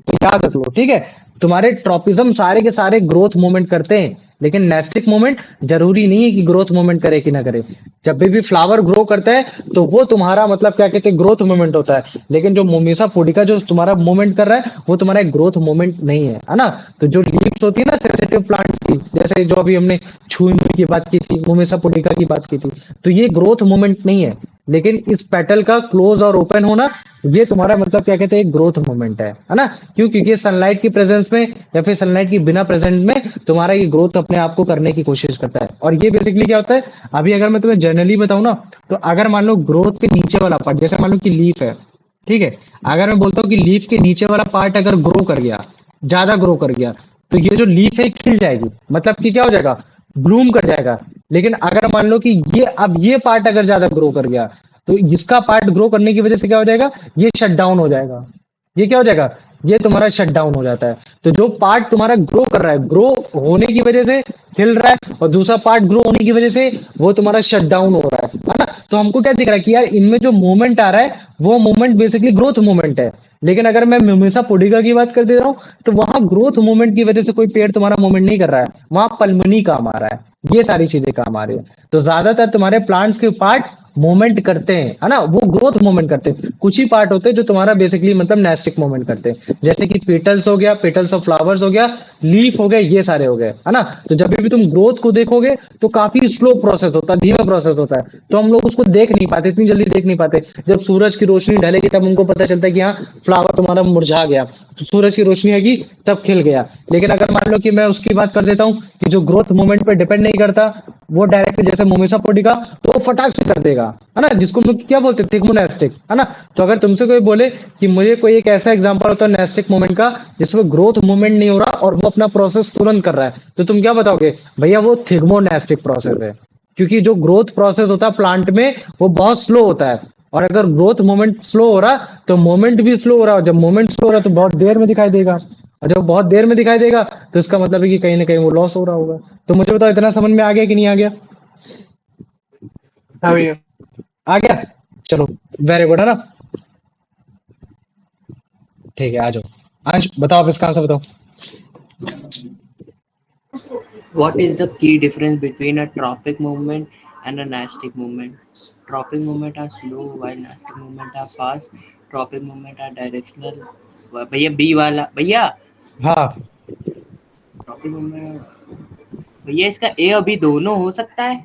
तो याद रख लो, ठीक है। तुम्हारे ट्रॉपिज्म सारे के सारे ग्रोथ मूवमेंट करते हैं, लेकिन नेस्टिक मूवमेंट जरूरी नहीं है कि ग्रोथ मूवमेंट करे कि ना करे। जब भी फ्लावर ग्रो करता है, तो वो तुम्हारा मतलब क्या कहते हैं, ग्रोथ मूवमेंट होता है। लेकिन जो मोमिसा पुडिका जो तुम्हारा मूवमेंट कर रहा है, वो तुम्हारा ग्रोथ मूवमेंट नहीं है ना। तो जो लीव्स होती है ना सेंसिटिव प्लांट्स की, जैसे जो अभी हमने छुई मुई की बात की थी, मोमिसा पुडिका की बात की थी, तो ये ग्रोथ मूवमेंट नहीं है। लेकिन इस पेटल का क्लोज और ओपन होना, ये तुम्हारा मतलब क्या कहते हैं, ग्रोथ मूवमेंट है ना। क्यों? क्योंकि सनलाइट की प्रेजेंस में या फिर सनलाइट की बिना प्रेजेंस में तुम्हारा ये ग्रोथ अपने आप को करने की कोशिश करता है। और ये बेसिकली क्या होता है, अभी अगर मैं तुम्हें जनरली बताऊं ना, तो अगर मान लो ग्रोथ के नीचे वाला पार्ट, जैसे मान लो कि लीफ है, ठीक है, अगर मैं बोलता हूँ कि लीफ के नीचे वाला पार्ट अगर ग्रो कर गया, ज्यादा ग्रो कर गया, तो ये जो लीफ है खिल जाएगी, मतलब कि क्या हो जाएगा, ब्लूम कर जाएगा। लेकिन अगर मान लो कि ये अब ये पार्ट अगर ज्यादा ग्रो कर गया, तो जिसका पार्ट ग्रो करने की वजह से क्या हो जाएगा, ये शट डाउन हो जाएगा। ये क्या हो जाएगा, ये तुम्हारा शट डाउन हो जाता है। तो जो पार्ट तुम्हारा ग्रो कर रहा है, ग्रो होने की वजह से हिल रहा है, और दूसरा पार्ट ग्रो होने की वजह से वो तुम्हारा शट डाउन हो रहा है ना। तो हमको क्या दिख रहा है कि यार इनमें जो मूवमेंट आ रहा है, वो मूवमेंट बेसिकली ग्रोथ मूवमेंट है। लेकिन अगर मैं मिमिसा पुडिका की बात कर दे रहा हूँ, तो वहां ग्रोथ मूवमेंट की वजह से कोई पेड़ तुम्हारा मूवमेंट नहीं कर रहा है, वहां पल्मनी काम आ रहा है, ये सारी चीजें काम आ रही है। तो ज्यादातर तुम्हारे प्लांट्स के पार्ट मूवमेंट करते हैं, है ना, वो ग्रोथ मूवमेंट करते हैं। कुछ ही पार्ट होते हैं जो तुम्हारा बेसिकली मतलब नेस्टिक मूवमेंट करते हैं, जैसे कि पेटल्स हो गया, पेटल्स ऑफ फ्लावर्स हो गया, लीफ हो गए, ये सारे हो गए, है ना। तो जब भी तुम ग्रोथ को देखोगे, तो काफी स्लो प्रोसेस होता है, धीमा प्रोसेस होता है, तो हम लोग उसको देख नहीं पाते, इतनी जल्दी देख नहीं पाते। जब सूरज की रोशनी ढलेगी, तब हमको पता चलता है कि हाँ फ्लावर तुम्हारा मुरझा गया, तो सूरज की रोशनी आएगी तब खिल गया। लेकिन अगर मान लो कि मैं उसकी बात कर देता हूँ कि जो ग्रोथ मूवमेंट पे डिपेंड नहीं करता, वो डायरेक्ट जैसे मोमिसा पोडिका, तो वो फटाक से कर देगा, है ना, जिसको हम लोग क्या बोलते हैं, थिग्मोनेस्टिक, है ना। तो अगर तुमसे कोई बोले कि मुझे कोई एक ऐसा एग्जांपल होता है नेस्टिक मूवमेंट का, जिसमें ग्रोथ मूवमेंट नहीं हो रहा और वो अपना प्रोसेस तुरंत कर रहा है, तो तुम क्या बताओगे, भैया वो थिग्मोनेस्टिक प्रोसेस है। क्योंकि जो ग्रोथ प्रोसेस होता है प्लांट में, वो बहुत स्लो होता है। और अगर ग्रोथ मोमेंट स्लो हो रहा, तो मोमेंट भी स्लो हो रहा है, और जब मोमेंट स्लो हो रहा है, तो बहुत देर में दिखाई देगा, और जब बहुत देर में दिखाई देगा, तो इसका मतलब है कि कहीं ना कहीं वो लॉस हो रहा होगा। तो मुझे बताओ, इतना समझ में आ गया कि नहीं आ गया? हाँ भैया। आ गया, चलो, वेरी गुड, है ना। ठीक है, आ जाओ। अंश बताओ, आप इसका आंसर बताओ। What is the key difference between a tropic movement and a nastic movement? Tropic movement are slow while nastic movement are fast. Tropic movement are directional. भैया बी वाला भैया, हाँ, ट्रॉपिक मूवमेंट भैया, इसका ए और बी दोनों हो सकता है।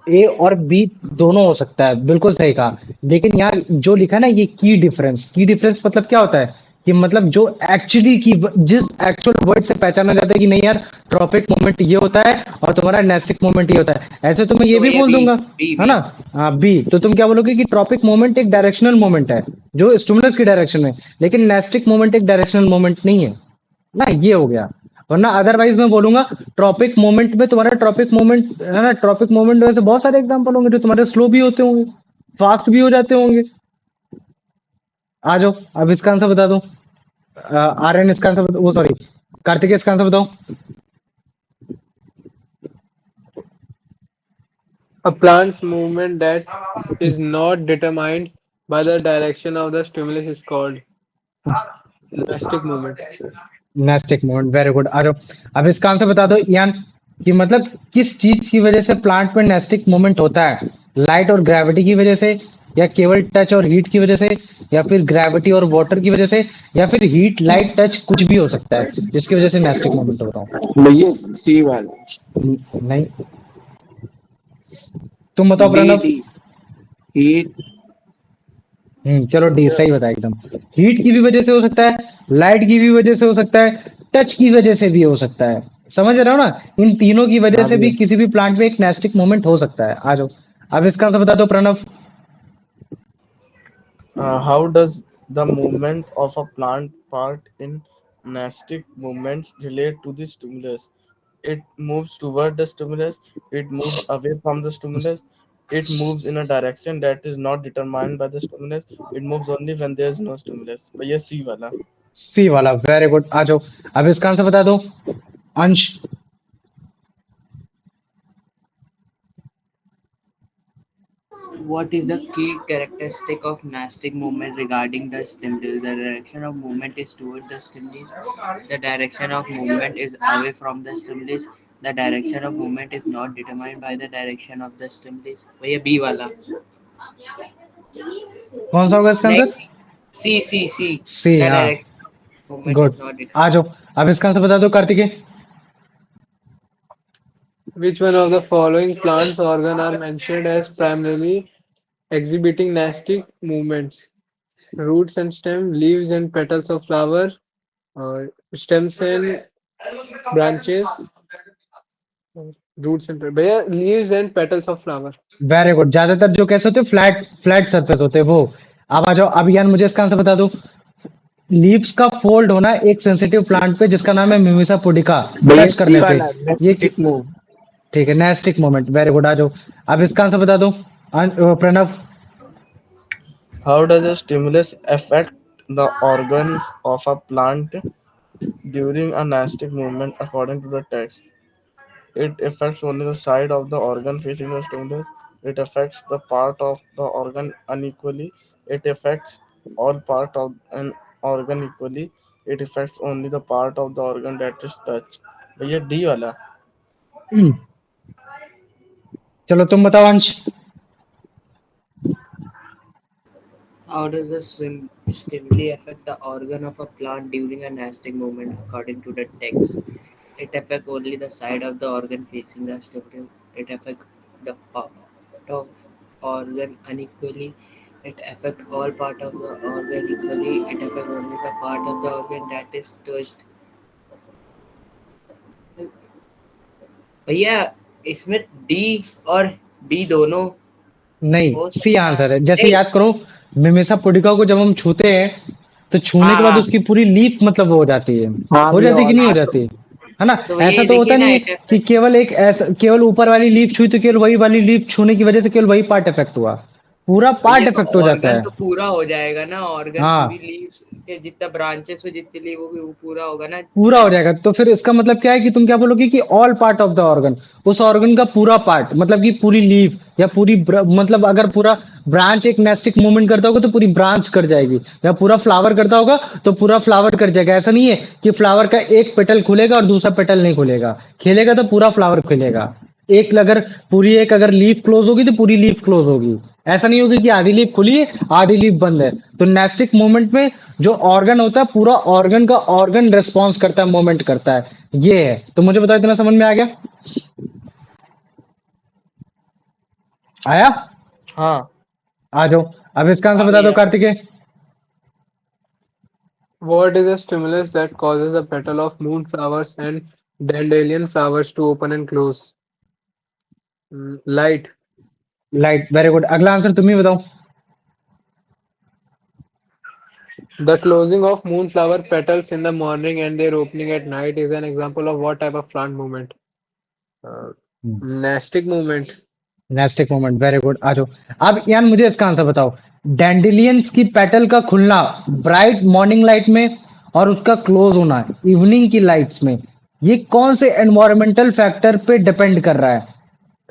ए और बी दोनों हो सकता है, बिल्कुल सही कहा। लेकिन यार जो लिखा है ना, ये की डिफरेंस मतलब क्या होता है, कि मतलब जो एक्चुअली की जिस एक्चुअल वर्ड से पहचाना जाता है कि नहीं यार, ट्रॉपिक मोमेंट ये होता है और तुम्हारा नेस्टिक मोमेंट ये होता है, ऐसे तो मैं ये तो भी भैया बोल बी दूंगा, बी है बी ना। हाँ बी, तो तुम क्या बोलोगे कि ट्रॉपिक मोमेंट एक डायरेक्शनल मोमेंट है, जो स्टिमुलस की डायरेक्शन में, लेकिन नेस्टिक मोमेंट एक डायरेक्शनल मोमेंट नहीं है ना, ये हो गया। वरना अदरवाइज मैं बोलूंगा, ट्रॉपिक मोमेंट में तुम्हारा ट्रॉपिक मोमेंट है ना, ट्रॉपिक मोमेंट में से बहुत सारे एग्जांपल होंगे जो तुम्हारे स्लो भी होते होंगे, फास्ट भी हो जाते होंगे। आ जाओ, अब इसका आंसर बता दो। आर्यन इसका आंसर वो सॉरी, कार्तिक इसका आंसर बताओ। A plant's movement that is not determined by the direction of the stimulus is called elastic movement. Nastic movement, very good, आ जाओ। अब इसका आंसर बता दो यान, कि मतलब किस चीज की वजह से प्लांट में नेस्टिक मोमेंट होता है, लाइट और ग्रेविटी की वजह से, या केवल टच और हीट की वजह से, या फिर ग्रेविटी और वाटर की वजह से, या फिर हीट लाइट टच, कुछ भी हो सकता है जिसकी वजह से नेस्टिक मोमेंट होता हूँ। भैया सी वाला। नहीं, तुम बताओ डी प्रणव। D heat. चलो डी सही बताया एकदम। हीट की भी वजह से हो सकता है, लाइट की भी वजह से हो सकता है, टच की वजह से भी हो सकता है। समझ रहे हो ना? इन तीनों की वजह हाँ से भी भैया। किसी भी प्लांट में एक नेस्टिक मोमेंट हो सकता है। आ जाओ, अब इसका आंसर बता दो Pranav. How does the movement of a plant part in nastic movements relate to the stimulus? It moves toward the stimulus, it moves away from the stimulus, it moves in a direction that is not determined by the stimulus, it moves only when there is no stimulus. भैया सी वाला। सी वाला, very good. आ जाओ, अब इसका answer बता दो अंश। What is the key characteristic of nastic movement regarding the stimulus? The direction of movement is toward the stimulus. The direction of movement is away from the stimulus. The direction of movement is not determined by the direction of the stimulus. भैया B वाला। कौन सा होगा इसका answer? Next, C. C, The हाँ, direction of movement good. is not आ determined. जाओ, अब इसका आंसर बता दो Kartikeya. Which one of the following plants organ are mentioned as primarily exhibiting nastic movements? Roots and stem, leaves and petals of flower, stems and branches, roots and भैया leaves and petals of flower. Very good. ज्यादातर जो कैसे होते हैं, flat flat surface होते हैं वो। अब आ जाओ, अब यार मुझे इसका आंसर बता दो। लीव्स का फोल्ड होना एक सेंसिटिव प्लांट पे जिसका नाम है मिमिसा पुडिका, भैया टच सी करने पे। वाला ये नेस्टिक मूव। ठीक है, नेस्टिक मोमेंट, वेरी गुड। आ जाओ, अब इसका आंसर बता दो Pranav. How does a stimulus affect the organs of a plant during a nastic movement according to the text? It affects only the side of the organ facing the stimulus. It affects the part of the organ unequally. It affects all part of an organ equally. It affects only the part of the organ that is touched. भैया D वाला। चलो तुम बताओ अंश। How does the stimuli affect the organ of a plant during a nastic movement according to the text? It affects only the side of the organ facing the stimulus. It affects the part of organ unequally. It affects all part of the organ equally. It affects only the part of the organ that is touched. भैया इसमें D और B दोनों नहीं, हो सी सकता है। Answer है। जैसे नहीं, याद करो, मिमिसा पुडिका को जब हम छूते हैं तो छूने हाँ के बाद हाँ, उसकी पूरी लीफ मतलब वो हो जाती है। हाँ हो भैया जाती कि नहीं हो हाँ जाती? है ना? तो भैया ऐसा ये तो होता देखिए ना, नहीं है इट कि affects केवल एक ऐसा, केवल ऊपर वाली लीफ छुई तो केवल वही वाली लीफ छूने की वजह से केवल वही पार्ट इफेक्ट हुआ। पूरा भैया पार्ट तो इफेक्ट हो जाता ऑर्गन है। तो पूरा हो जाएगा ना, ऑर्गन पूरी हाँ, लीव्स के जितना ब्रांचेस में जितनी लीव होगी वो पूरा होगा ना। पूरा हो जैसे जाएगा। तो फिर इसका मतलब क्या है कि तुम क्या बोलोगे कि all part of the organ, उस ऑर्गन का पूरा पार्ट, मतलब कि पूरी लीफ या पूरी मतलब अगर पूरा ब्रांच एक नेस्टिक मूवमेंट करता होगा तो पूरी ब्रांच कर जाएगी, या पूरा फ्लावर करता होगा तो पूरा फ्लावर कर जाएगा। ऐसा नहीं है कि फ्लावर का एक पेटल खुलेगा और दूसरा पेटल नहीं खुलेगा, खिलेगा तो पूरा फ्लावर खुलेगा। एक अगर पूरी एक अगर लीफ क्लोज होगी तो पूरी लीफ क्लोज होगी। ऐसा नहीं होगी कि आधी लीफ खुली है आधी लीफ बंद है। तो नेस्टिक मूवमेंट में जो ऑर्गन होता है, पूरा ऑर्गन का ऑर्गन रिस्पॉन्स करता है, मूवमेंट करता है। ये है। तो मुझे बताओ, इतना समझ में आ गया? आया? हाँ। आ जाओ, अब इसका आंसर हाँ बता दो भैया। Kartikeya. What is a stimulus that causes the petal of moonflowers and dandelion flowers to open and close? Light. Light, very good. अगला आंसर तुम ही बताओ। The closing of moonflower petals in the morning and their opening at night is an example of what type of plant movement? Uh, Nastic movement. Nastic movement, very good. आ जाओ, अब यार मुझे इसका answer बताओ। डैंडिलियंस की पेटल का खुलना bright morning light में और उसका क्लोज होना इवनिंग की लाइट्स में, ये कौन से एनवायरमेंटल फैक्टर पे डिपेंड कर रहा है?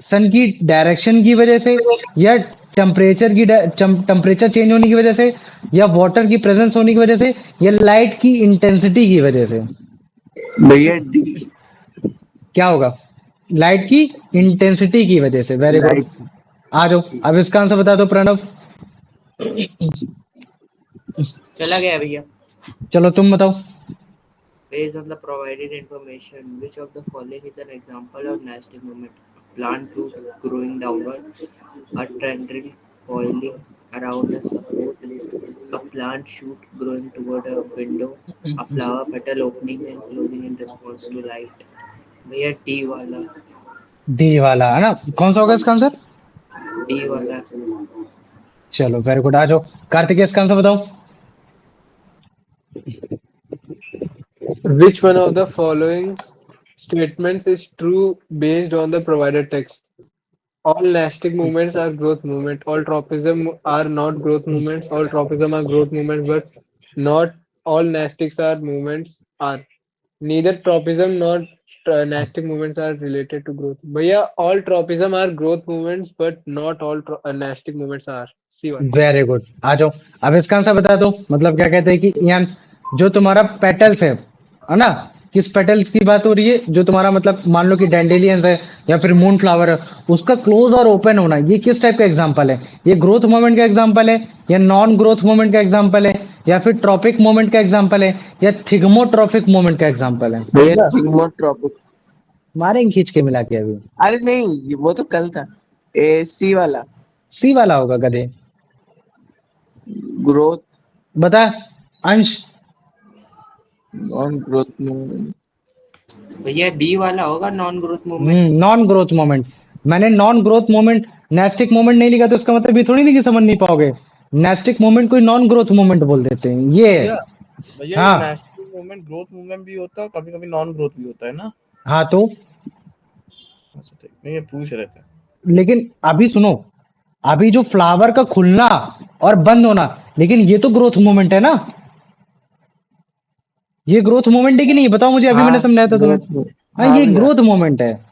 सन की डायरेक्शन की वजह से, या टेम्परेचर चेंज होने की वजह से, या वाटर की प्रेजेंस होने की वजह से, या लाइट की इंटेंसिटी की वजह से? भैया डी क्या होगा? लाइट की इंटेंसिटी की वजह से, वेरी गुड। लाइट। आ जाओ, अब इसका आंसर बता दो प्रणव। चला गया भैया। चलो तुम बताओ। Based on the provided information, which of the following is an example of nesting movement? A plant root growing downward, a tendril coiling around a support, a plant shoot growing toward a window, a flower petal opening and closing in response to light. भैया D वाला। D वाला है ना? कौन सा होगा इसका answer? D वाला। चलो वेरी गुड, आ जाओ कार्तिक, इसका आंसर बताओ। Which one of the following statements is true based on the provided text? All nastic movements are growth movement. All tropism are not growth movements. All tropism are growth movements, but not all nastics are movements are. Neither tropism nor nastic movements are related to growth. Bhaiya, all tropism are growth movements, but not all nastic movements are. C1. Very good, आ जाओ। अब इसका answer बता दो। मतलब क्या कहते हैं कि यान जो तुम्हारा पेटल्स है ना, किस पेटल्स की बात हो रही है? जो तुम्हारा मतलब मान लो कि डैंडेलियंस है या फिर मून फ्लावर है, उसका क्लोज और ओपन होना, ये किस टाइप का एग्जांपल है? ये ग्रोथ मोमेंट का एग्जांपल है, या नॉन ग्रोथ मोमेंट का एग्जांपल है, या फिर ट्रॉपिक मोमेंट का एग्जांपल है, या थिग्मोट्रॉपिक मोमेंट का एग्जांपल है? भैया थिग्मोट्रॉपिक। मारेंगे खींच के मिला के अभी। अरे नहीं, वो तो कल था। ए सी वाला सी वाला होगा गधे। ग्रोथ बता अंश। Non growth movement. भैया डी वाला होगा non growth movement. Non growth moment. मैंने non growth moment nastic moment नहीं लिखा, तो इसका मतलब ये थोड़ी नहीं कि समझ नहीं पाओगे। नेस्टिक मोमेंट कोई नॉन ग्रोथ मोमेंट बोल देते हैं ये। भैया भैया ये हाँ नेस्टिंग मूवमेंट ग्रोथ मूवमेंट भी होता है, कभी कभी नॉन ग्रोथ भी होता है ना। हाँ, तो अच्छा ठीक, नहीं ये पूछ रहे थे। लेकिन अभी सुनो, अभी जो फ्लावर का खुलना और बंद होना, लेकिन ये तो ग्रोथ मोमेंट है ना। ये ग्रोथ मोमेंट है कि नहीं, बताओ मुझे। अभी मैंने हाँ समझाया था तुम्हें। ग्रोथ। हाँ, हाँ ये भैया। ग्रोथ मोमेंट है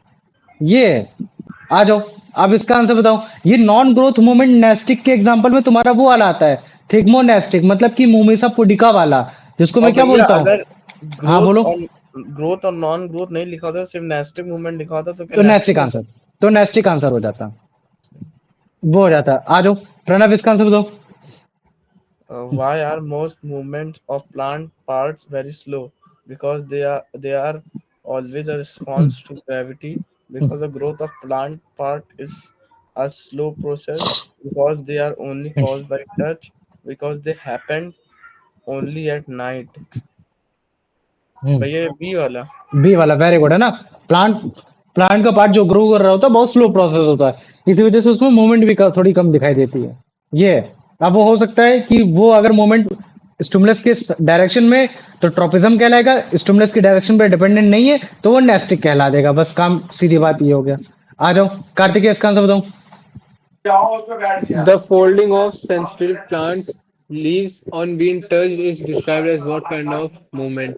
ये। आ जाओ, अब इसका आंसर बताओ। ये नॉन ग्रोथ मोमेंट नेस्टिक के एग्जांपल में तुम्हारा वो वाला आता है, थिग्मोनेस्टिक, मतलब कि मुमिसा पुडिका वाला, जिसको और मैं क्या भैया बोलता हूँ। अगर हाँ बोलो। ग्रोथ और नॉन ग्रोथ नहीं लिखा होता, सिर्फ नेस्टिक मूवमेंट लिखा होता तो क्या तो नेस्टिक नेस्टिक आंसर, तो नेस्टिक आंसर हो जाता, वो हो जाता। आ जाओ प्रणव, इसका आंसर बताओ। why are most movements of plant parts very slow? Because they are always a response to gravity. Because the growth of plant part is a slow process. Because they are only caused by touch. Because they happen only at night. भैया B वाला। B वाला very good है ना। Plant plant का part जो grow कर रहा होता है बहुत स्लो प्रोसेस होता है, इसी वजह से उसमें मूवमेंट भी थोड़ी कम दिखाई देती है ये। अब वो हो सकता है कि वो अगर मूवमेंट स्टिमुलस के डायरेक्शन में तो ट्रोपिज्म कहलाएगा, स्टिमुलस की डायरेक्शन पे डिपेंडेंट नहीं है तो वो नेस्टिक कहला देगा। बस काम सीधी बात ये हो गया। आ जाओ कार्तिक, इसका आंसर बताओ। The folding of sensitive plants leaves on being touched is described as what kind of movement?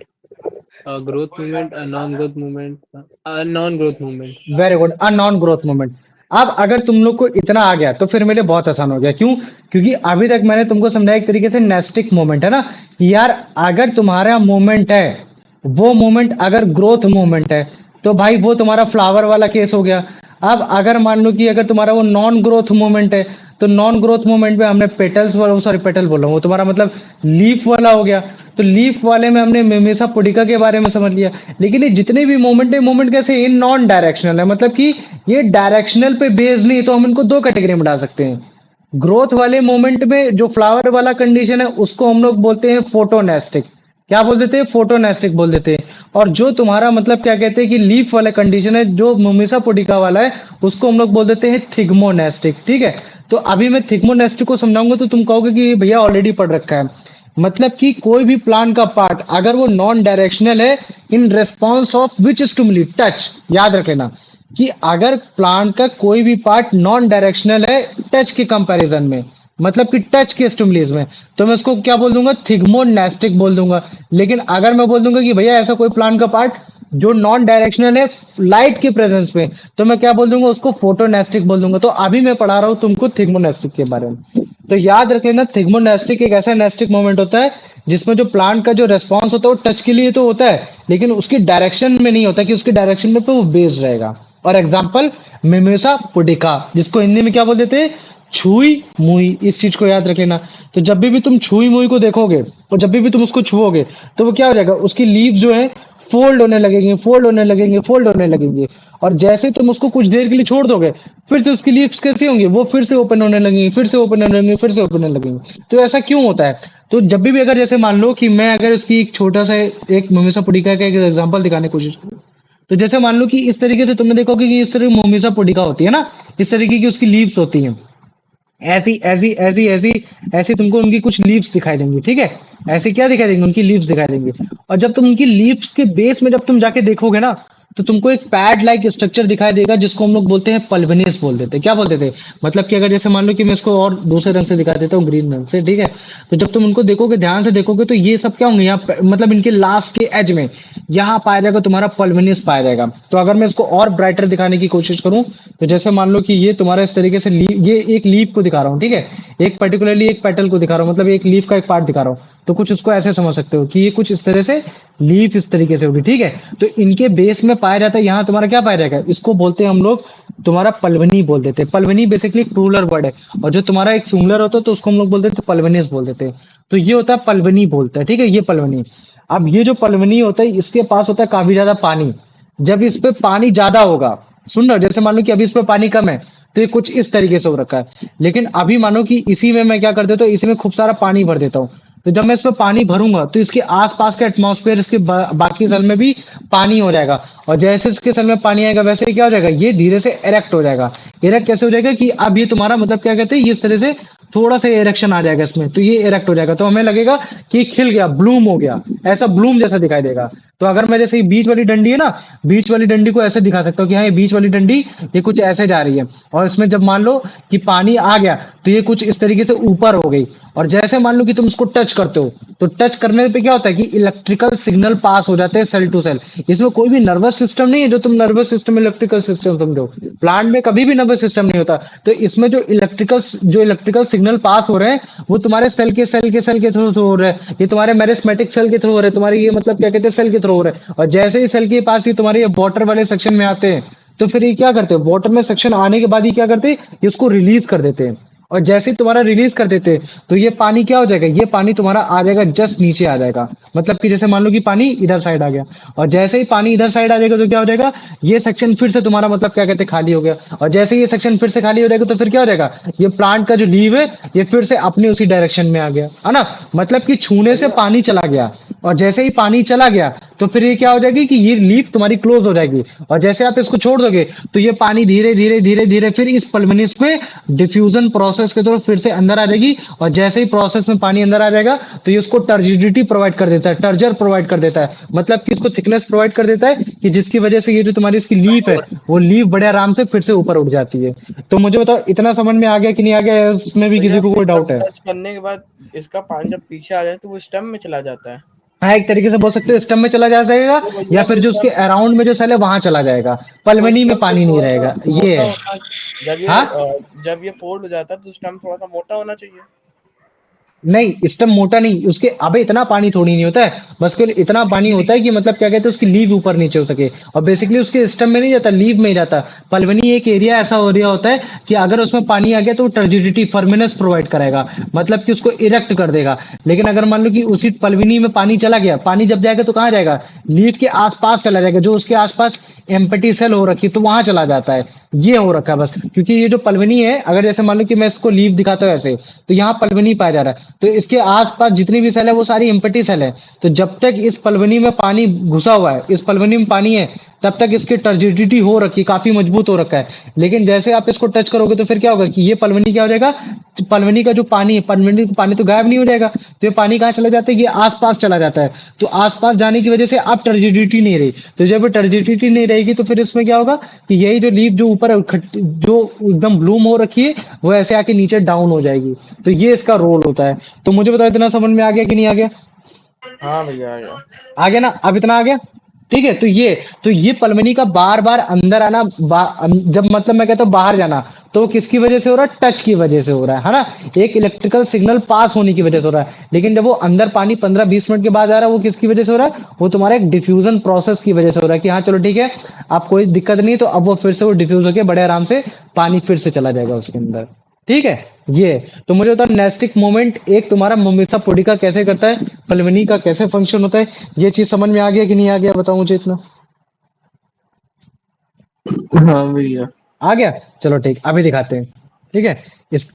A growth movement, a non-growth movement, a non-growth movement. Very good, a non growth movement. अब अगर तुम लोग को इतना आ गया तो फिर मेरे लिए बहुत आसान हो गया। क्यों? क्योंकि अभी तक मैंने तुमको समझाया एक तरीके से नेस्टिक मूवमेंट है ना, कि यार अगर तुम्हारा मूवमेंट है, वो मूवमेंट अगर ग्रोथ मूवमेंट है तो भाई वो तुम्हारा फ्लावर वाला केस हो गया। अब अगर मान लो कि अगर तुम्हारा वो नॉन ग्रोथ मूवमेंट है, तो नॉन ग्रोथ मूवमेंट में हमने पेटल्स वाला, सॉरी पेटल बोल रहा हूँ, वो तुम्हारा मतलब लीफ वाला हो गया। तो लीफ वाले में हमने मिमेसा पुडिका के बारे में समझ लिया। लेकिन ये जितने भी मोमेंट है, मोमेंट कैसे, ये नॉन डायरेक्शनल है, मतलब कि ये डायरेक्शनल पे बेस्ड नहीं, तो हम इनको दो कैटेगरी में डाल सकते हैं। ग्रोथ वाले मोमेंट में जो फ्लावर वाला कंडीशन है उसको हम लोग बोलते हैं फोटोनेस्टिक। क्या बोल देते हैं? फोटोनेस्टिक बोल देते हैं। और जो तुम्हारा मतलब क्या कहते हैं कि लीफ वाला कंडीशन है, जो मुमिसा पुडिका वाला है, उसको हम लोग बोल देते हैं थिग्मोनेस्टिक। ठीक है, तो अभी मैं थिग्मोनेस्टिक को समझाऊंगा तो तुम कहोगे कि भैया ऑलरेडी पढ़ रखा है। मतलब कि कोई भी प्लांट का पार्ट अगर वो नॉन डायरेक्शनल है, in response of which stimuli, touch, याद रख लेना कि अगर प्लांट का कोई भी पार्ट नॉन डायरेक्शनल है टच के कंपैरिजन में, मतलब कि टच के स्टिमुलीज में, तो मैं इसको क्या बोल दूंगा? थिग्मोनेस्टिक बोल दूंगा। लेकिन अगर मैं बोल दूंगा कि भैया ऐसा कोई प्लांट का पार्ट जो नॉन डायरेक्शनल है लाइट के प्रेजेंस में, तो मैं क्या बोल दूंगा? उसको फोटोनेस्टिक बोल दूंगा। तो अभी मैं पढ़ा रहा हूं तुमको थिग्मोनेस्टिक के बारे में, तो याद रख लेना थिग्मोनेस्टिक एक ऐसा नेस्टिक मोमेंट होता है जिसमें जो प्लांट का जो रेस्पॉन्स होता है वो टच के लिए तो होता है, लेकिन उसकी डायरेक्शन में नहीं होता कि उसकी डायरेक्शन में पे वो बेस्ड रहेगा। और एग्जाम्पल मिमेसा पुडिका, जिसको हिंदी में क्या बोल देते हैं? छुई मुई, इस चीज को याद रख लेना। तो जब भी तुम छुई मुई को देखोगे और जब भी तुम उसको छुओगे तो वो क्या हो जाएगा, उसकी लीव जो है फोल्ड होने लगेंगे, फोल्ड होने लगेंगे, फोल्ड होने लगेंगे। और जैसे तुम उसको कुछ देर के लिए छोड़ दोगे, फिर से उसकी लीव्स कैसी होंगी, वो फिर से ओपन होने लगेंगी, फिर से ओपन होने लगेंगी, फिर से ओपन होने लगेंगी। तो ऐसा क्यों होता है? तो जब भी अगर जैसे मान लो कि मैं अगर इसकी एक छोटा सा एक ममीसा पुडिका का एक एग्जांपल दिखाने की कोशिश करूँ, तो जैसे मान लो कि इस तरीके से तुमने देखोगे कि इस तरह की मोमिसा पुडिका होती है ना, इस तरीके की उसकी लीव्स होती हैं। ऐसी ऐसी ऐसी ऐसी ऐसी तुमको उनकी कुछ लीव्स दिखाई देंगी, ठीक है। ऐसे क्या दिखाई देंगी, उनकी लीव्स दिखाई देंगी। और जब तुम उनकी लीव्स के बेस में जब तुम जाके देखोगे ना, तो तुमको एक पैड लाइक स्ट्रक्चर दिखाई देगा, जिसको हम लोग बोलते हैं पल्वनिस बोल देते हैं। क्या बोलते थे, मतलब कि अगर जैसे मान लो कि मैं इसको और दूसरे रंग से दिखा देता हूँ, ग्रीन रंग से, ठीक है। तो जब तुम उनको देखोगे, ध्यान से देखोगे, तो ये सब क्या होंगे यहाँ मतलब इनके लास्ट के एज में यहाँ पाया जाएगा तुम्हारा पल्वनिस पाया जाएगा। तो अगर मैं इसको और ब्राइटर दिखाने की कोशिश करूं, तो जैसे मान लो कि ये तुम्हारा इस तरीके से ये एक लीफ को दिखा रहा हूँ, ठीक है। एक पर्टिकुलरली एक पेटल को दिखा रहा हूँ, मतलब एक लीफ का एक पार्ट दिखा रहा हूँ। तो कुछ उसको ऐसे समझ सकते हो कि ये कुछ इस तरह से लीफ इस तरीके से होगी, ठीक है। तो इनके बेस में पाया जाता है यहाँ तुम्हारा क्या पाया जाएगा, इसको बोलते हैं हम लोग तुम्हारा पल्वनी बोल देते हैं। पल्वनी बेसिकली एक प्लूरल वर्ड है, और जो तुम्हारा एक सिंगुलर होता है तो उसको हम लोग बोलते हैं पल्वनिस बोल देते हैं। तो ये होता है पल्वनी बोलता है, ठीक है, ये पल्वनी। अब ये जो पल्वनी होता है, इसके पास होता है काफी ज्यादा पानी। जब इस पे पानी ज्यादा होगा, सुन रहे हो, जैसे मान लो कि अभी इस पे पानी कम है, तो ये कुछ इस तरीके से हो रखा है। लेकिन अभी मानो कि इसी में मैं क्या कर देता हूँ, इसी में खूब सारा पानी भर देता हूँ। तो जब मैं इसमें पानी भरूंगा, तो इसके आसपास के एटमॉस्फेयर, इसके बाकी सेल में भी पानी हो जाएगा। और जैसे इसके सेल में पानी आएगा, वैसे ही क्या हो जाएगा, ये धीरे से इरेक्ट हो जाएगा। इरेक्ट कैसे हो जाएगा कि अब ये तुम्हारा मतलब क्या कहते हैं, ये इस तरह से थोड़ा सा इरेक्शन आ जाएगा इसमें, तो ये इरेक्ट हो जाएगा। तो हमें लगेगा कि ये खिल गया, ब्लूम हो गया, ऐसा ब्लूम जैसा दिखाई देगा। तो अगर मैं जैसे ये बीच वाली डंडी है ना, बीच वाली डंडी को ऐसे दिखा सकता हूँ कि हाँ, ये बीच वाली डंडी ये कुछ ऐसे जा रही है। और इसमें जब मान लो कि पानी आ गया, तो ये कुछ इस तरीके से ऊपर हो गई। और जैसे मान लो कि तुम उसको टच करते हो, तो टच करने पे क्या होता है कि इलेक्ट्रिकल सिग्नल पास हो जाते हैं सेल टू सेल। इसमें कोई भी नर्वस सिस्टम नहीं है, जो तुम नर्वस सिस्टम इलेक्ट्रिकल सिस्टम समझो। प्लांट में कभी भी नर्वस सिस्टम नहीं होता। तो इसमें जो इलेक्ट्रिकल सिग्नल पास हो रहे हैं, वो तुम्हारे सेल के थ्रू हो रहे हैं। ये तुम्हारे मेरिस्मेटिक सेल के थ्रू हो रहे हैं, तुम्हारे ये मतलब क्या कहते हैं, सेल के थ्रू हो रहे हैं। और जैसे ही सेल के पास ये तुम्हारे ये वाटर वाले सेक्शन में आते हैं, तो फिर ये क्या करते हैं, वाटर में सेक्शन आने के बाद ही क्या करते हैं, ये इसको रिलीज कर देते हैं। और जैसे ही तुम्हारा रिलीज कर देते हैं, तो ये पानी क्या हो जाएगा, ये पानी तुम्हारा आ जाएगा जस्ट नीचे आ जाएगा। मतलब कि जैसे मान लो कि पानी इधर साइड आ गया, और जैसे ही पानी इधर साइड आ जाएगा, तो क्या हो जाएगा, ये सेक्शन फिर से तुम्हारा मतलब क्या कहते हैं, खाली हो गया। और जैसे ही ये सेक्शन फिर से खाली हो जाएगा, तो फिर क्या हो जाएगा, ये प्लांट का जो लीव है, ये फिर से अपने उसी डायरेक्शन में आ गया, है ना। मतलब कि छूने से पानी चला गया, और जैसे ही पानी चला गया, तो फिर ये क्या हो जाएगी कि ये लीफ तुम्हारी क्लोज हो जाएगी। और जैसे आप इसको छोड़ दोगे, तो ये पानी धीरे धीरे धीरे धीरे फिर इस पल्मनिस में डिफ्यूजन प्रोसेस के थ्रू फिर से अंदर आ जाएगी। और जैसे ही प्रोसेस में पानी अंदर आ जाएगा, तो ये उसको टर्जिडिटी प्रोवाइड कर देता है, टर्जर प्रोवाइड कर देता है, मतलब कि इसको थिकनेस प्रोवाइड कर देता है, कि जिसकी वजह से ये जो तुम्हारी इसकी लीफ है, वो लीफ बड़े आराम से फिर से ऊपर उठ जाती है। तो मुझे बताओ, इतना समझ में आ गया कि नहीं आ गया, इसमें भी किसी को कोई डाउट है? टच करने के बाद इसका पानी जब पीछे आ जाए तो वो स्टेम में चला जाता है। हाँ, एक तरीके से बोल सकते हो स्टम में चला जा जाएगा, तो या भैया फिर जो उसके अराउंड में जो सेल है वहां चला जाएगा, तो पल्मनी में स्टेम तो पानी नहीं थोड़ा सा रहेगा, ये मोटा है। होना, जब ये हाँ, जब ये फोल्ड हो जाता है तो स्टेम थोड़ा सा मोटा होना चाहिए। नहीं, स्टम मोटा नहीं, उसके अबे इतना पानी थोड़ी नहीं होता है, बस केवल इतना पानी होता है कि मतलब क्या कहते हैं, उसकी लीव ऊपर नीचे हो सके। और बेसिकली उसके स्टम में नहीं जाता, लीव में ही जाता। पल्वनी एक एरिया ऐसा हो रहा होता है कि अगर उसमें पानी आ गया, तो टर्जिडिटी फर्मिनस प्रोवाइड करेगा, मतलब कि उसको इरेक्ट कर देगा। लेकिन अगर मान लो कि उसी पल्वनी में पानी चला गया, पानी जब जाएगा तो कहाँ जाएगा, लीव के आसपास चला जाएगा, जो उसके आसपास एम्पटी सेल हो रखी है, तो वहां चला जाता है। ये हो रखा है बस, क्योंकि ये जो पल्वनी है, अगर जैसे मान लो कि मैं इसको लीव दिखाता हूँ ऐसे, तो यहाँ पल्वनी पाया जा रहा है, तो इसके आसपास जितनी भी सेल है वो सारी एम्पटी सेल है। तो जब तक इस पल्वनी में पानी घुसा हुआ है, इस पल्वनी में पानी है, तब तक इसकी टर्जिडिटी हो रखी है, काफी मजबूत हो रखा है। लेकिन जैसे आप इसको टच करोगे, तो फिर क्या होगा कि ये पल्वनी क्या हो जाएगा, पल्वनी का जो पानी है, पल्वनी का पानी तो गायब नहीं हो जाएगा, तो ये पानी कहाँ चला जाता है, ये आसपास चला जाता है। तो आसपास जाने की वजह से अब टर्जिडिटी नहीं रही। तो जब टर्जिडिटी नहीं रहेगी, तो फिर इसमें क्या होगा कि यही जो लीफ जो ऊपर है, जो एकदम ब्लूम हो रखी है, वो ऐसे आके नीचे डाउन हो जाएगी। तो ये इसका रोल होता है। तो मुझे बताओ, इतना समझ में आ गया कि नहीं आ गया? हाँ भैया आ गया। आ गया ना, अब इतना आ गया, ठीक है। तो ये पल्मनी का बार बार अंदर आना, जब मतलब मैं कहता हूँ बाहर जाना, तो वो किसकी वजह से हो रहा है, टच की वजह से हो रहा है ना। एक इलेक्ट्रिकल सिग्नल पास होने की वजह से हो रहा है। लेकिन जब वो अंदर पानी 15-20 मिनट के बाद आ रहा है, वो किसकी वजह से हो रहा है, वो तुम्हारे एक डिफ्यूजन प्रोसेस की वजह से हो रहा है, कि हाँ चलो ठीक है, अब कोई दिक्कत नहीं, तो अब वो फिर से वो डिफ्यूज होकर बड़े आराम से पानी फिर से चला जाएगा उसके अंदर। ठीक है। ये तो मुझे बता, नेस्टिक मोमेंट एक तुम्हारा ममीसा पुडिका कैसे करता है, पलवनी का कैसे फंक्शन होता है, ये चीज समझ में आ गया कि नहीं आ गया, बताओ मुझे इतना। हाँ भैया। आ गया, चलो ठीक, अभी दिखाते हैं। ठीक है, इस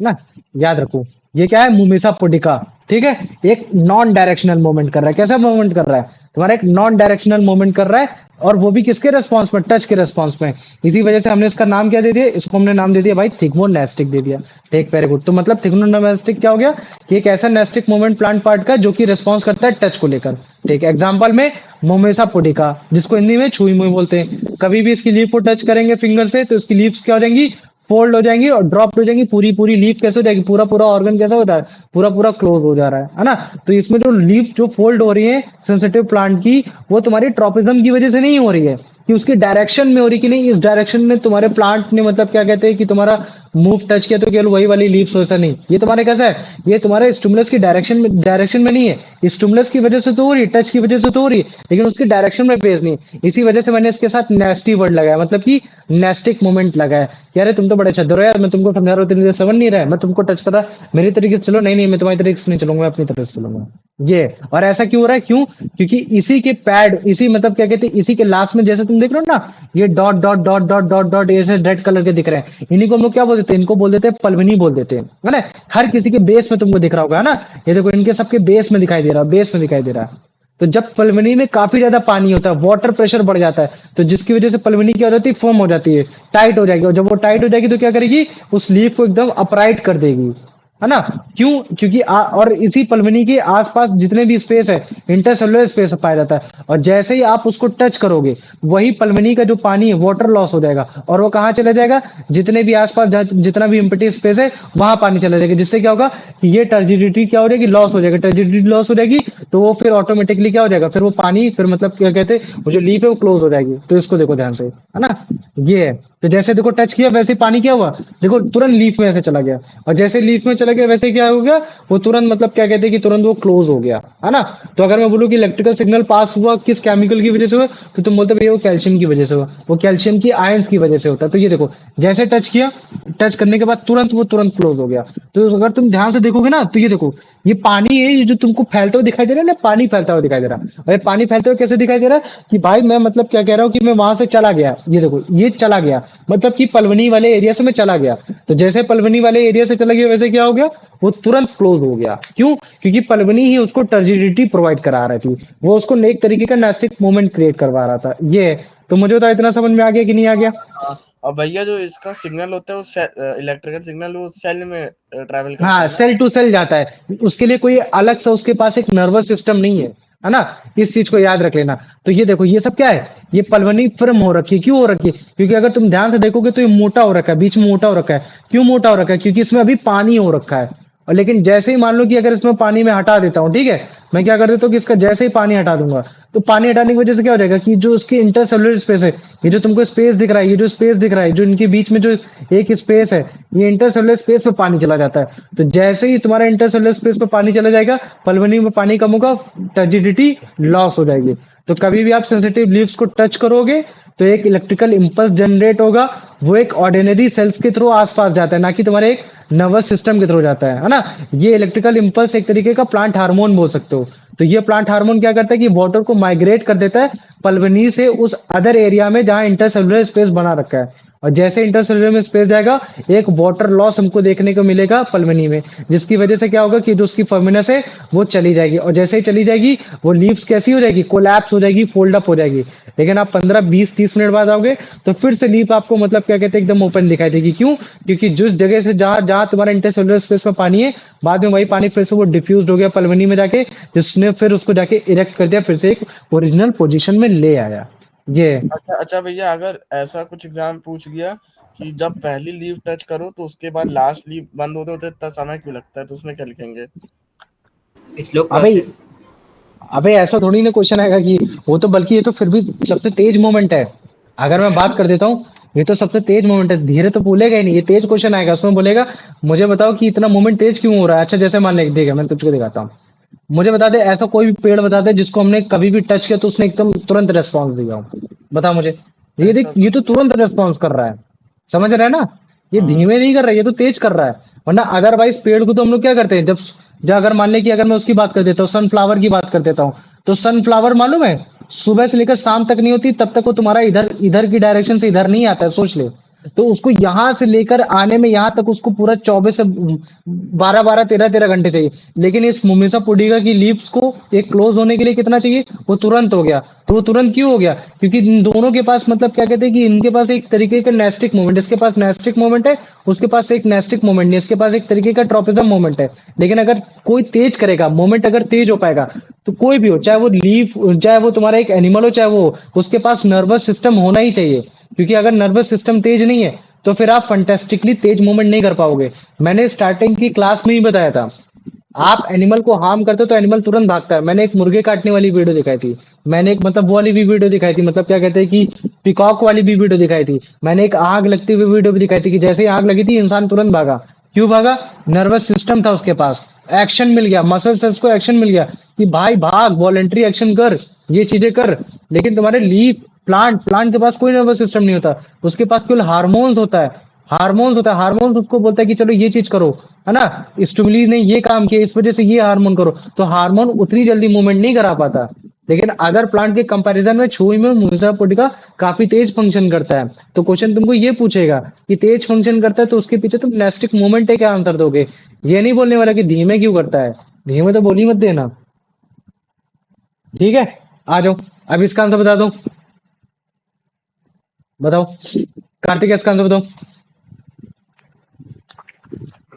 ना, याद रखो, ये क्या है, मुमिसा पुडिका। ठीक है, एक नॉन डायरेक्शनल मूवमेंट कर रहा है। कैसा मूवमेंट कर रहा है, तुम्हारा एक नॉन डायरेक्शनल मूवमेंट कर रहा है, और वो भी किसके रेस्पॉन्स में, टच के रेस्पॉन्स में। इसी वजह से हमने इसका नाम क्या दे दिया, इसको हमने नाम दे दिया भाई थिग्मोनेस्टिक दे दिया। ठीक, वेरी गुड। तो मतलब थिग्मोनेस्टिक क्या हो गया, कि एक ऐसा नेस्टिक मूवमेंट प्लांट पार्ट का जो कि रिस्पॉन्स करता है टच को लेकर। ठीक, एग्जाम्पल में मोमेसा पुडिका, जिसको हिंदी में छुई मुई बोलते हैं। कभी भी इसकी लीफ को टच करेंगे फिंगर से तो इसकी लीव्स क्या हो जाएंगी, फोल्ड हो जाएंगी और ड्रॉप हो जाएंगी। पूरी पूरी लीफ कैसे हो जाएगी, पूरा पूरा ऑर्गन कैसा हो रहा है, पूरा पूरा क्लोज हो जा रहा है ना। तो इसमें जो लीफ जो फोल्ड हो रही है सेंसिटिव प्लांट की, वो तुम्हारी ट्रॉपिज्म की वजह से नहीं हो रही है, कि उसकी डायरेक्शन में हो रही, कि नहीं इस डायरेक्शन में तुम्हारे प्लांट ने मतलब क्या कहते हैं कि तुम्हारा मूव टच किया तो केवल वही वाली लीव्स, वैसा नहीं। ये तुम्हारे कैसा है, ये तुम्हारे स्टिमुलस की डायरेक्शन में नहीं है। स्टिमुलस की वजह से तो हो रही है, टच की वजह से तो हो रही है, लेकिन उसकी डायरेक्शन में पेज नहीं है। इसी वजह से मैंने इसके साथ नेस्टी वर्ड लगाया, मतलब कि नेस्टिक मोमेंट लगाया। कि अरे तुम तो बड़े छद्दर हो यार, मैं तुमको समझा रहा हूँ, तेरी समझ नहीं रहा है, मैं तुमको टच कर रहा मेरी तरीके से चलो, नहीं नहीं मैं तुम्हारी तरीके से नहीं चलूंगा, मैं अपनी तरफ से चलूंगा। ये और ऐसा क्यों हो रहा है, क्यों, क्योंकि इसी के पैड, इसी मतलब क्या कहते हैं, इसी के लास्ट में जैसे तुम देख रहे हो ना, ये dot dot dot dot dot dot ऐसे रेड कलर के दिख रहे हैं, इन्हीं को हम लोग क्या बोल देते हैं, इनको बोल देते हैं पल्वनी बोल देते हैं, है ना। हर किसी के बेस में तुमको दिख रहा होगा, है ना। ये देखो इनके सबके बेस में दिखाई दे रहा है, बेस में दिखाई दे रहा है। तो जब पलवनी में काफी ज्यादा पानी होता है, वाटर प्रेशर बढ़ जाता है, तो जिसकी वजह से पलवनी क्या हो जाती है, फॉर्म हो जाती है, टाइट हो जाएगी। और जब वो टाइट हो जाएगी तो क्या करेगी, उस लीफ को एकदम अपराइट कर देगी, है ना। क्यों, क्योंकि और इसी पलवनी के आसपास जितने भी स्पेस है, इंटरसेलुलर स्पेस पाया जाता है, और जैसे ही आप उसको टच करोगे, वही पलवनी का जो पानी है वाटर लॉस हो जाएगा, और वो कहाँ चला जाएगा, जितने भी आसपास जितना भी एम्प्टी स्पेस है वहां पानी चला जाएगा। जिससे क्या होगा कि ये टर्जिडिटी क्या हो जाएगी, लॉस हो जाएगा। टर्जिडिटी लॉस हो जाएगी तो वो फिर ऑटोमेटिकली क्या हो जाएगा, फिर वो पानी फिर मतलब क्या कहते हैं, वो जो लीफ है वो क्लोज हो जाएगी। तो इसको देखो ध्यान से, है ना। ये है, तो जैसे देखो टच किया वैसे ही पानी क्या हुआ, देखो तुरंत लीफ में ऐसे चला गया, और जैसे लीफ में चला गया वैसे क्या हो गया, वो तुरंत मतलब क्या कहते हैं कि तुरंत वो क्लोज हो गया, है ना। तो अगर मैं बोलूँ कि इलेक्ट्रिकल सिग्नल पास हुआ किस केमिकल की वजह से हुआ, तो तुम बोलते भैया वो कैल्शियम की वजह से हुआ, वो कैल्शियम की आयंस की वजह से होता है। तो ये देखो, जैसे टच किया, टच करने के बाद तुरंत वो तुरंत क्लोज हो गया। तो अगर तुम ध्यान से देखोगे ना, तो ये देखो, ये पानी है, ये जो तुमको फैलता हुआ दिखाई दे रहा है ना, पानी फैलता हुआ दिखाई दे रहा है। और ये पानी फैलते हुए कैसे दिखाई दे रहा है, कि भाई मैं मतलब क्या कह रहा हूँ कि मैं वहां से चला गया, ये देखो ये चला गया, मतलब कि पलवनी वाले एरिया से मैं चला गया। तो जैसे पलवनी वाले एरिया से चला गया वैसे क्या हो गया, वो तुरंत क्लोज हो गया। क्यों, क्योंकि पलवनी ही उसको टर्जिडिटी प्रोवाइड करा रही थी, वो उसको एक तरीके का नेस्टिक मूवमेंट क्रिएट करवा रहा था। ये तो मुझे तो इतना समझ में आ गया कि नहीं आ गया। हाँ, और भैया जो इसका सिग्नल होता है वो इलेक्ट्रिकल सिग्नल वो सेल में ट्रैवल करता हाँ, है ना। सेल टू सेल जाता है, उसके लिए कोई अलग से उसके पास एक नर्वस सिस्टम नहीं है ना। इस चीज को याद रख लेना। तो ये देखो ये सब क्या है, ये पलवनी फिल्म हो रखी है। क्यों हो रखी है, क्योंकि अगर तुम ध्यान से देखोगे तो ये मोटा हो रखा है, बीच में मोटा हो रखा है। क्यों मोटा हो रखा है, क्योंकि इसमें अभी पानी हो रखा है। और लेकिन जैसे ही मान लो कि अगर इसमें पानी में हटा देता हूँ, ठीक है, मैं क्या कर देता हूँ कि इसका जैसे ही पानी हटा दूंगा, तो पानी हटाने की वजह से क्या हो जाएगा कि जो उसकी इंटरसेलुलर स्पेस है, ये जो तुमको स्पेस दिख रहा है, ये जो स्पेस दिख रहा है, जो इनके बीच में जो एक स्पेस है, ये इंटरसेलुलर स्पेस में पानी चला जाता है। तो जैसे ही तुम्हारा इंटरसेलुलर स्पेस में पानी चला जाएगा, पलवनी में पानी कम होगा, टर्जिडिटी लॉस हो जाएगी। तो कभी भी आप सेंसिटिव लीव्स को टच करोगे तो एक इलेक्ट्रिकल इंपल्स जनरेट होगा, वो एक ऑर्डिनरी सेल्स के थ्रू आसपास जाता है, ना कि तुम्हारे एक नर्वस सिस्टम के थ्रू जाता है ना। ये इलेक्ट्रिकल इंपल्स एक तरीके का प्लांट हार्मोन बोल सकते हो। तो ये प्लांट हार्मोन क्या करता है कि वाटर को माइग्रेट कर देता है पलवनी से उस अदर एरिया में जहां इंटरसेलुलर स्पेस बना रखा है। और जैसे इंटरसेलुलर में स्पेस जाएगा, एक वाटर लॉस हमको देखने को मिलेगा पलवनी में, जिसकी वजह से क्या होगा कि जो उसकी फर्मिनस है वो चली जाएगी। और जैसे ही चली जाएगी, वो लीव्स कैसी हो जाएगी, कोलैप्स हो जाएगी, फोल्ड अप हो जाएगी। लेकिन आप 15 20 30 मिनट बाद आओगे तो फिर से लीफ आपको मतलब क्या कहते हैं एकदम ओपन दिखाई देगी। क्यों, क्योंकि जिस जगह से जहां जहां तुम्हारा इंटरसेलुलर स्पेस में पानी है, बाद में वही पानी फिर से वो डिफ्यूज हो गया पलवनी में जाके, जिसने फिर उसको जाके इरेक्ट कर दिया, फिर से एक ओरिजिनल पोजीशन में ले आया। ये अच्छा अच्छा भैया, अगर ऐसा कुछ एग्जाम पूछ गया कि जब पहली लीव टच करो तो उसके बाद लास्ट लीव बंद होते होते इतना समय क्यों लगता है, तो उसमें क्या लिखेंगे। स्लो अबे प्रोसेस। अबे ऐसा थोड़ी ना क्वेश्चन आएगा कि वो तो, बल्कि ये तो फिर भी सबसे तेज मोमेंट है। अगर मैं बात कर देता हूँ, ये तो सबसे तेज मोमेंट है, धीरे तो बोलेगा ही नहीं, ये तेज क्वेश्चन आएगा, उसमें बोलेगा मुझे बताओ कि इतना मोमेंट तेज क्यों हो रहा है। अच्छा जैसे मान ले, ठीक है मैं तुझको दिखाता हूँ, मुझे बता दे ऐसा कोई भी पेड़ बता दे जिसको हमने कभी भी टच किया तो उसने एकदम तुरंत रेस्पॉन्स दिया हो, बता मुझे। ये देख, ऐसा ये तो तुरंत रेस्पॉन्स कर रहा है, समझ रहे हैं ना। ये हाँ धीमे नहीं कर रहा है, ये तो तेज कर रहा है। वरना अदरवाइज पेड़ को तो हम लोग क्या करते हैं, जब अगर मान ले कि अगर मैं उसकी बात कर देता हूँ, सनफ्लावर की बात कर देता हूँ, तो सनफ्लावर मालूम है सुबह से लेकर शाम तक नहीं होती, तब तक वो तुम्हारा इधर इधर की डायरेक्शन से इधर नहीं आता है, सोच ले। तो उसको यहां से लेकर आने में यहां तक उसको पूरा 24 से 12 12 13 13 घंटे चाहिए। लेकिन इस मुमिसा पुडिका की लीव्स को एक क्लोज होने के लिए कितना चाहिए, वो तुरंत हो गया। तो वो तुरंत क्यों हो गया, क्योंकि इन दोनों के पास मतलब क्या कहते हैं कि इनके पास एक तरीके का नेस्टिक मोमेंट, इसके पास नेस्टिक मोमेंट है, उसके पास एक नेस्टिक मोमेंट नहीं, इसके पास एक तरीके का ट्रोपिज्म मोमेंट है। लेकिन अगर कोई तेज करेगा मोमेंट, अगर तेज हो पाएगा, तो कोई भी हो, चाहे वो लीफ, चाहे वो तुम्हारा एक एनिमल हो, चाहे वो हो, उसके पास नर्वस सिस्टम होना ही चाहिए। क्योंकि अगर नर्वस सिस्टम तेज नहीं है तो फिर आप फंटेस्टिकली तेज मूवमेंट नहीं कर पाओगे। मैंने स्टार्टिंग की क्लास में ही बताया था, आप एनिमल को हार्म करते हो तो एनिमल तुरंत भागता है। मैंने एक मुर्गे काटने वाली वीडियो दिखाई थी, मैंने एक मतलब वो वाली भी वीडियो दिखाई थी, मतलब क्या कहते हैं कि पिकॉक वाली भी वीडियो दिखाई थी, मैंने एक आग लगती हुई वीडियो भी दिखाई थी कि जैसे ही आग लगी थी इंसान तुरंत भागा। क्यों भागा, नर्वस सिस्टम था उसके पास, एक्शन मिल गया, मसल सेल्स को एक्शन मिल गया कि भाई भाग, वॉलेंट्री एक्शन कर, ये चीजें कर। लेकिन तुम्हारे लीफ, प्लांट प्लांट के पास कोई नर्वस सिस्टम नहीं होता, उसके पास केवल हार्मोन्स होता है। हार्मोन्स होता है, हार्मोन्स उसको बोलता है कि चलो ये चीज करो, है ना, स्टिमुली ने ये काम किया इस वजह से ये हार्मोन करो, तो हार्मोन उतनी जल्दी मूवमेंट नहीं करा पाता। लेकिन अदर प्लांट के कंपैरिजन में छुई में मुसा पोटिका काफी तेज फंक्शन करता है। तो क्वेश्चन तुमको ये पूछेगा कि तेज फंक्शन करता है तो उसके पीछे तुम नेस्टिक मूवमेंट है क्या आंसर दोगे। ये नहीं बोलने वाला कि धीमे क्यों करता है, धीमे तो बोली मत देना। ठीक है, आ जाओ, अब इसका आंसर बता दो, बताओ कार्तिक, इसका आंसर बताओ।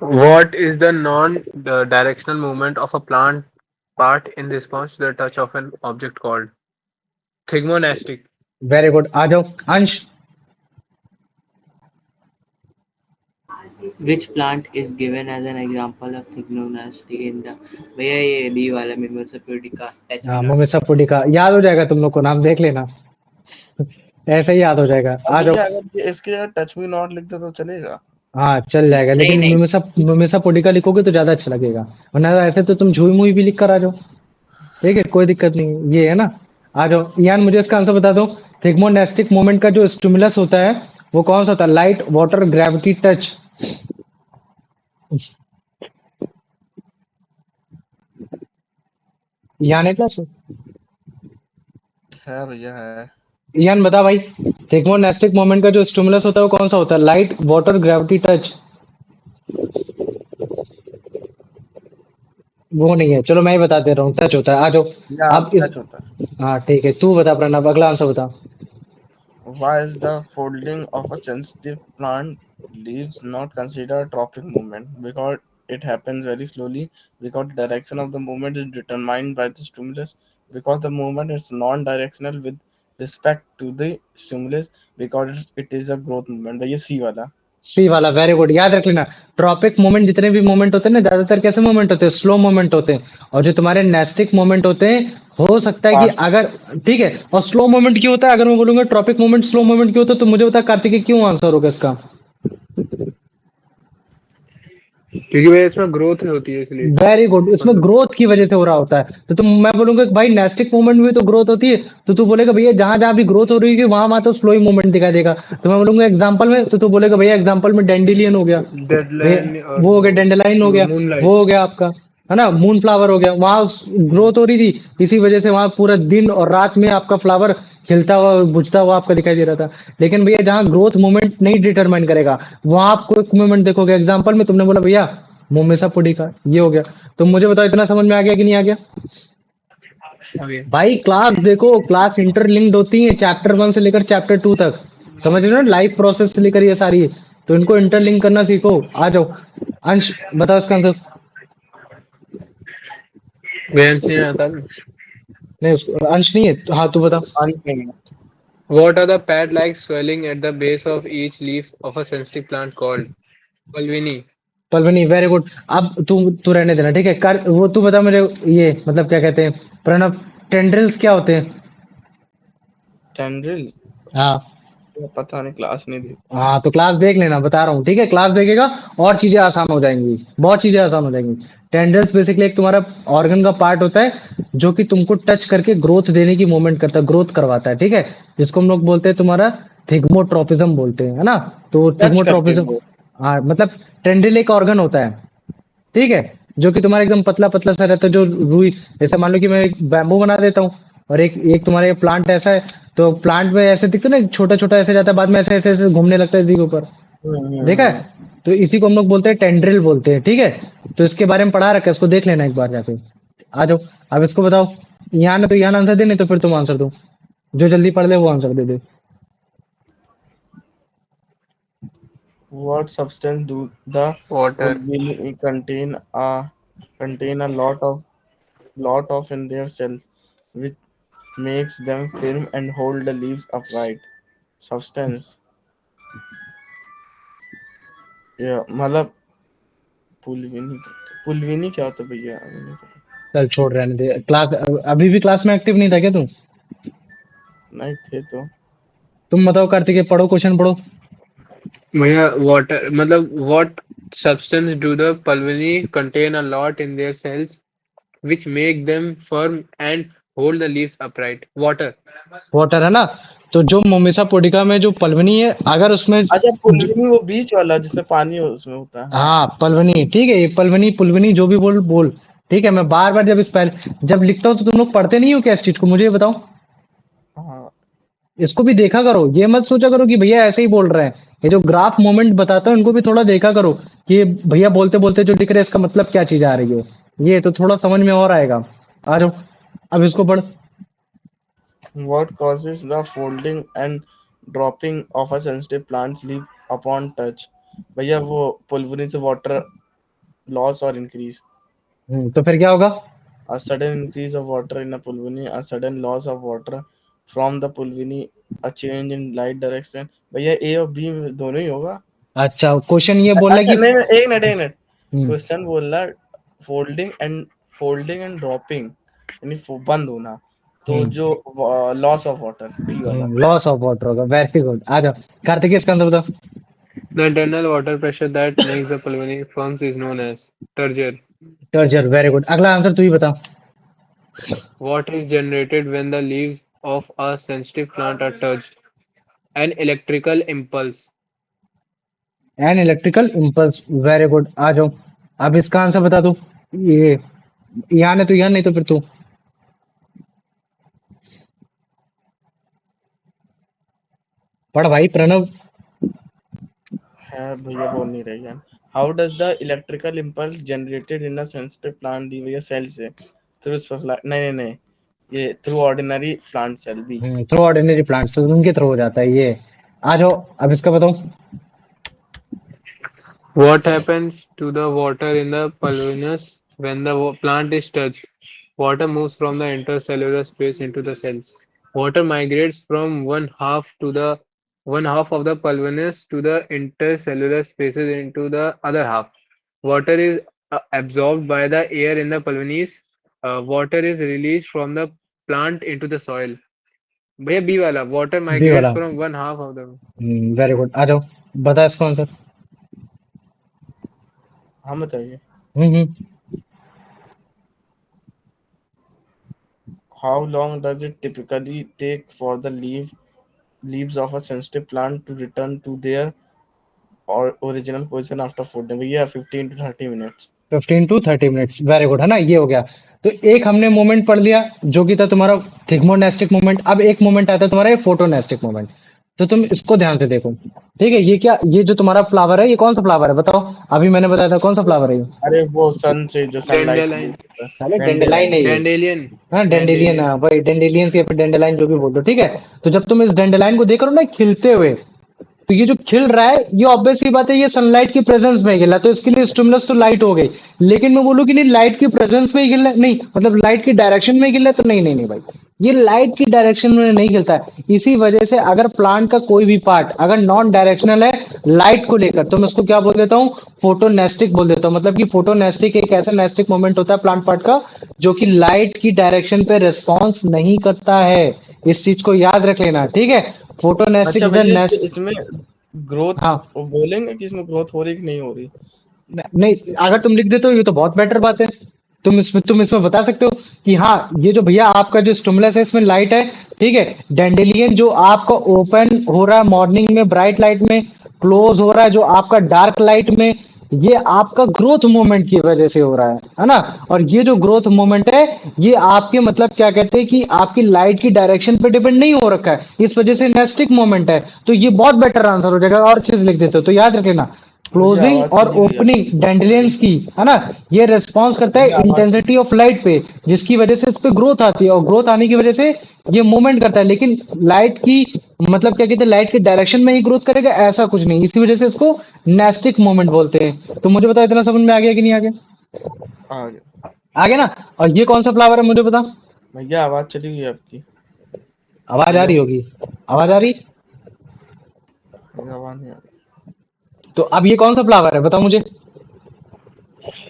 What is the non-directional movement of a plant part in response to the touch of an object called thigmonastic? Very good, आ जाओ Ansh. Which plant is given as an example of thigmonasty in the भैया ये B वाला Mimosapodica हाँ, Technical। मुमिसा pudica याद हो जाएगा, तुम लोग को नाम देख लेना, ऐसे ही याद हो जाएगा, आ अभी जाओ। अगर इसके जगह टच मी नॉट लिख दे तो चलेगा। हाँ चल जाएगा, नहीं लेकिन नहीं मुमिसा पुडिका लिखोगे तो ज्यादा अच्छा लगेगा, वरना ऐसे तो तुम झूई मुई भी लिख कर आ जाओ। ठीक है, कोई दिक्कत नहीं, ये है ना। आ जाओ यान, मुझे इसका आंसर बता दो। थिग्मोनेस्टिक मोमेंट का जो स्टिमुलस होता है वो कौन सा होता है, लाइट, वाटर, ग्रेविटी, टच। यान है क्लास में? है भैया है। यान बता भाई, थिग्मोनेस्टिक मोमेंट का जो स्टिमुलस होता है वो कौन सा होता है, लाइट, वाटर, ग्रेविटी, टच। वो नहीं है, चलो मैं ही बता दे रहा हूँ, टच होता है, आ जाओ। या अब इस, टच होता है। हाँ ठीक है, तू बता प्रणव, अगला आंसर बता। Why is the folding of a sensitive plant leaves not considered a tropic movement? Because it happens very slowly, because the direction of the movement is determined by the stimulus, because the movement is non-directional with respect to the stimulus, because it is a growth movement. ये सी वाला। सी वाला, very good, याद रख लेना। Tropic moment जितने भी moment होते हैं ना, ज्यादातर कैसे मोमेंट होते हैं, स्लो मोमेंट होते हैं। और जो तुम्हारे नेस्टिक मोमेंट होते हैं, हो सकता है कि फास्ट। अगर, ठीक है, और स्लो मोमेंट क्यों होता है, अगर मैं बोलूंगा ट्रॉपिक मोमेंट स्लो मोमेंट क्यों होता है, तो मुझे बता कार्तिक क्यों आंसर होगा इसका। क्योंकि भाई इसमें ग्रोथ होती है इसलिए। वेरी गुड, इसमें मतलब ग्रोथ की वजह से हो रहा होता है। तो तुम, मैं बोलूंगा कि भाई नेस्टिक मूवमेंट में भी तो ग्रोथ होती है, तो तू बोलेगा भैया जहां जहां भी ग्रोथ हो रही है वहां वहां तो स्लो ही मूवमेंट दिखाई देगा। तो मैं बोलूंगा एग्जांपल में, तो तू बोलेगा भैया एग्जांपल में डेंडिलियन हो गया, डेडलाइन भैया और वो हो वो गया, डेंडेलाइन हो गया, वो मूनलाइट। हो गया आपका, है ना, मून फ्लावर हो गया, वहां ग्रोथ हो रही थी, इसी वजह से वहां पूरा दिन और रात में आपका फ्लावर खिलता हुआ बुझता हुआ आपका दिखाई दे रहा था। लेकिन भैया जहाँ ग्रोथ मूवमेंट नहीं डिटरमाइन करेगा, वहां आपको एक मूवमेंट देखोगे। एग्जाम्पल में तुमने बोला भैया मोमेसा पुडी का, ये हो गया। तो मुझे बताओ इतना समझ में आ गया कि नहीं आ गया। ओके। भाई क्लास देखो, क्लास इंटरलिंक्ड होती है, चैप्टर 1 से लेकर चैप्टर 2 तक, समझ रहे हो ना, लाइफ प्रोसेस से लेकर ये सारी है। तो इनको इंटरलिंक करना सीखो, आ जाओ। अंश बताओ इसका आंसर। वेंस नहीं आता ना। नहीं अंश नहीं है, हाँ तू बता। अंश नहीं है। What are the pad-like swelling at the base of each leaf of a sensitive plant called? Pulvini. Pulvini, very good. अब तू तू रहने देना, ठीक है, कर वो तू बता मेरे, ये मतलब क्या कहते हैं प्रणव, टेंड्रिल्स क्या होते हैं। टेंड्रिल। हाँ पता नहीं, क्लास नहीं दी। हाँ, तो क्लास देख लेना, बता रहा हूँ, ठीक है, क्लास देखेगा और चीजें आसान हो जाएंगी, बहुत चीजें आसान हो जाएंगी। टेंड्रिल्स बेसिकली एक तुम्हारा ऑर्गन का पार्ट होता है जो कि तुमको टच करके ग्रोथ देने की मूवमेंट करता है, ग्रोथ करवाता है, ठीक है, जिसको हम लोग बोलते हैं तुम्हारा थिग्मोट्रोपिज्म बोलते हैं, है ना। तो टच करके थिग्मोट्रोपिज्म, वो। हाँ मतलब टेंड्रिल एक ऑर्गन होता है, ठीक है, जो कि तुम्हारा एकदम पतला पतला सा रहता है, जो रुई, जैसे मान लो कि मैं एक बैम्बू बना देता हूँ और एक एक तुम्हारा ये प्लांट ऐसा है, तो प्लांट में ऐसे दिखता है ना, छोटा छोटा ऐसे जाता है, बाद में ऐसे ऐसे ऐसे घूमने लगता है इसी के ऊपर, देखा हम्म। है? तो इसी को हम लोग बोलते हैं टेंड्रिल बोलते हैं, ठीक है। तो इसके बारे में पढ़ा रखा है, इसको देख लेना एक बार जाके। आ जाओ, अब इसको बताओ, यहाँ ना तो यहाँ आंसर दे, नहीं तो फिर तुम आंसर दो, जो जल्दी पढ़ ले वो answer they they. What substance do the Water. pulvini contain a lot of in their cells, which makes them firm and hold the leaves upright? Substance. Yeah, मतलब पुलविनी पुलविनी क्या होता है भैया, हमें नहीं पता। चल छोड़, रहने दे क्लास, अभी भी क्लास में एक्टिव नहीं था क्या तू? नहीं थे तो। तुम बताओ कार्तिकेय, पढ़ो, क्वेश्चन पढ़ो। भैया water मतलब what substance do the pulvini contain a lot in their cells which make them firm and hold the leaves upright? Water. Water है ना, तो जो मोमिसा पोडिका में जो पल्वनी है, अगर उसमें अच्छा पुलविनी वो बीच वाला जिसमें पानी उसमें होता है, हाँ। हाँ पल्वनी, ठीक है, ये पल्वनी पुलवनी जो भी बोल बोल, ठीक है। मैं बार बार जब इस पहले जब लिखता हूँ तो तुम लोग पढ़ते नहीं हो क्या इस चीज को, मुझे ये बताओ। हाँ इसको भी देखा करो, ये मत सोचा करो कि भैया ऐसे ही बोल रहे हैं। ये जो ग्राफ मोमेंट बताता है इनको भी थोड़ा देखा करो कि ये भैया बोलते बोलते जो लिख रहे हैं इसका मतलब क्या चीज आ रही है, ये तो थोड़ा समझ में और आएगा। आ जाओ, अब इसको पढ़। What causes the folding and dropping of a sensitive plant's leaf upon touch? भैया वो पुलविनी से water loss or increase. तो फिर क्या होगा? A sudden increase of water in a pulvini, a sudden loss of water from the pulvini, a change in light direction. भैया ए और B दोनों ही होगा। अच्छा, क्वेश्चन ये बोल रहा है अच्छा कि नहीं नहीं, एक मिनट हम्म, क्वेश्चन बोल रहा फोल्डिंग एंड ड्रॉपिंग यानी बंद होना, तो हम्म, जो लॉस ऑफ वाटर बी वाला। लॉस ऑफ वाटर होगा, वेरी गुड। आ जाओ कार्तिक, इसका आंसर बताओ। The internal water pressure that makes the pulmonary firms is known as turgor. Turgor, very good. अगला आंसर तू ही बता। What is generated when the leaves of a sensitive plant are touched? An electrical impulse. An electrical impulse, very good. आ जाओ, अब इसका answer बता दो। ये यहाँ ने तो यहाँ, नहीं तो फिर तू पढ़ भाई प्रणव। है भैया बोल नहीं रही है। How does the electrical impulse generated in a sensitive plant दी भैया सेल से थ्रू स्पेशल नहीं ये through ordinary plant cell B. Through ordinary plants, उनके थ्रू हो जाता है ये। आ जाओ, अब इसका बताओ। What happens to the water in the pulvinus when the plant is touched? Water moves from the intercellular space into the cells. Water migrates from one half of the pulvinus to the intercellular spaces into the other half. Water is absorbed by the air in the pulvinus. Water is released from the plant into the soil. भैया B वाला water B migrates वाला, from one half of the very good. आ जाओ, बता इसका answer. हाँ बताइए। हम्म। How long does it typically take for the leaves of a sensitive plant to return to their or original position after folding? भैया 15 to 30 minutes. 15 to 30 minutes, very good, है ना, ये हो गया। तो एक हमने मोमेंट पढ़ लिया जो कि था तुम्हारा थिग्मोनेस्टिक मोमेंट। अब एक मोमेंट आता है तुम्हारा ये फोटोनेस्टिक मोमेंट। तो तुम इसको ध्यान से देखो, ठीक है। ये क्या, ये जो तुम्हारा फ्लावर है, ये कौन सा फ्लावर है बताओ? अभी मैंने बताया था कौन सा फ्लावर है ये? अरे वो सन से जो सनलाइट से dandelion. दूर होता है, साले डेंडेलाइन डैंडेलाइन। है ये। Dandelion. हाँ डेंडेलियन, Dandelion. हाँ वही डेंडेलियन या फिर डेंडेलाइन जो भी बोल दो, ठीक है। तो जब तुम इस डेंडेलाइन को देख रहे हो ना खिलते हुए, तो ये जो खिल रहा है ये ऑब्वियस सी बात है, ये सनलाइट की प्रेजेंस में गिला, तो इसके लिए स्टिमुलस तो लाइट हो गई। लेकिन मैं बोलूँ कि नहीं लाइट की प्रेजेंस में ही गिरना है, नहीं मतलब लाइट की डायरेक्शन में गिरना है, तो नहीं नहीं नहीं भाई, ये लाइट की डायरेक्शन में नहीं गिरता है। इसी वजह से अगर प्लांट का कोई भी पार्ट अगर नॉन डायरेक्शनल है लाइट को लेकर, तो मैं उसको क्या बोल देता हूँ, फोटोनेस्टिक बोल देता हूँ। मतलब कि फोटोनेस्टिक एक ऐसा नेस्टिक मोमेंट होता है प्लांट पार्ट का जो कि लाइट की डायरेक्शन पे रिस्पॉन्स नहीं करता है। इस चीज को याद रख लेना, ठीक है। फोटोनेस्टिक अच्छा इज द भैया नेस्ट। इसमें ग्रोथ हाँ, वो बोलेंगे कि इसमें ग्रोथ हो रही कि नहीं हो रही? नहीं अगर तुम लिख देते हो ये तो बहुत बेटर बात है। तुम इसमें बता सकते हो कि हाँ, ये जो भैया आपका जो स्टिमुलस है इसमें लाइट है, ठीक है। डेंडेलियन जो आपका ओपन हो रहा है मॉर्निंग में ब्राइट लाइट में, क्लोज हो रहा है जो आपका डार्क लाइट में, ये आपका ग्रोथ मूवमेंट की वजह से हो रहा है ना। और ये जो ग्रोथ मूवमेंट है, ये आपके मतलब क्या कहते हैं कि आपकी लाइट की डायरेक्शन पे डिपेंड नहीं हो रखा है, इस वजह से नेस्टिक मूवमेंट है। तो ये बहुत बेटर आंसर हो जाएगा। और चीज लिख देते हो तो याद रख लेना, भैया आवाज क्लोजिंग और चली गई ओपनिंग आपकी। डेंड्रियंस की, है ना, ये रिस्पॉन्स करता भैया है आवाज इंटेंसिटी ऑफ लाइट पे, जिसकी वजह से इस पे ग्रोथ आती है, और ग्रोथ आने की वजह से ये मूवमेंट करता है। लेकिन लाइट की मतलब क्या कहते हैं, लाइट के डायरेक्शन में ही ग्रोथ करेगा ऐसा कुछ नहीं, इसी वजह से इसको नेस्टिक मूवमेंट बोलते हैं। तो मुझे बता, इतना समझ में आ गया कि नहीं आ गया? आ गया। आ गया ना। और ये कौन सा फ्लावर है मुझे बता। भैया आवाज चली गई आपकी। आवाज आ हेलो। रही होगी, आवाज आ रही। भैया आवाज नहीं आ रही। तो अब ये कौन सा फ्लावर है बताओ मुझे।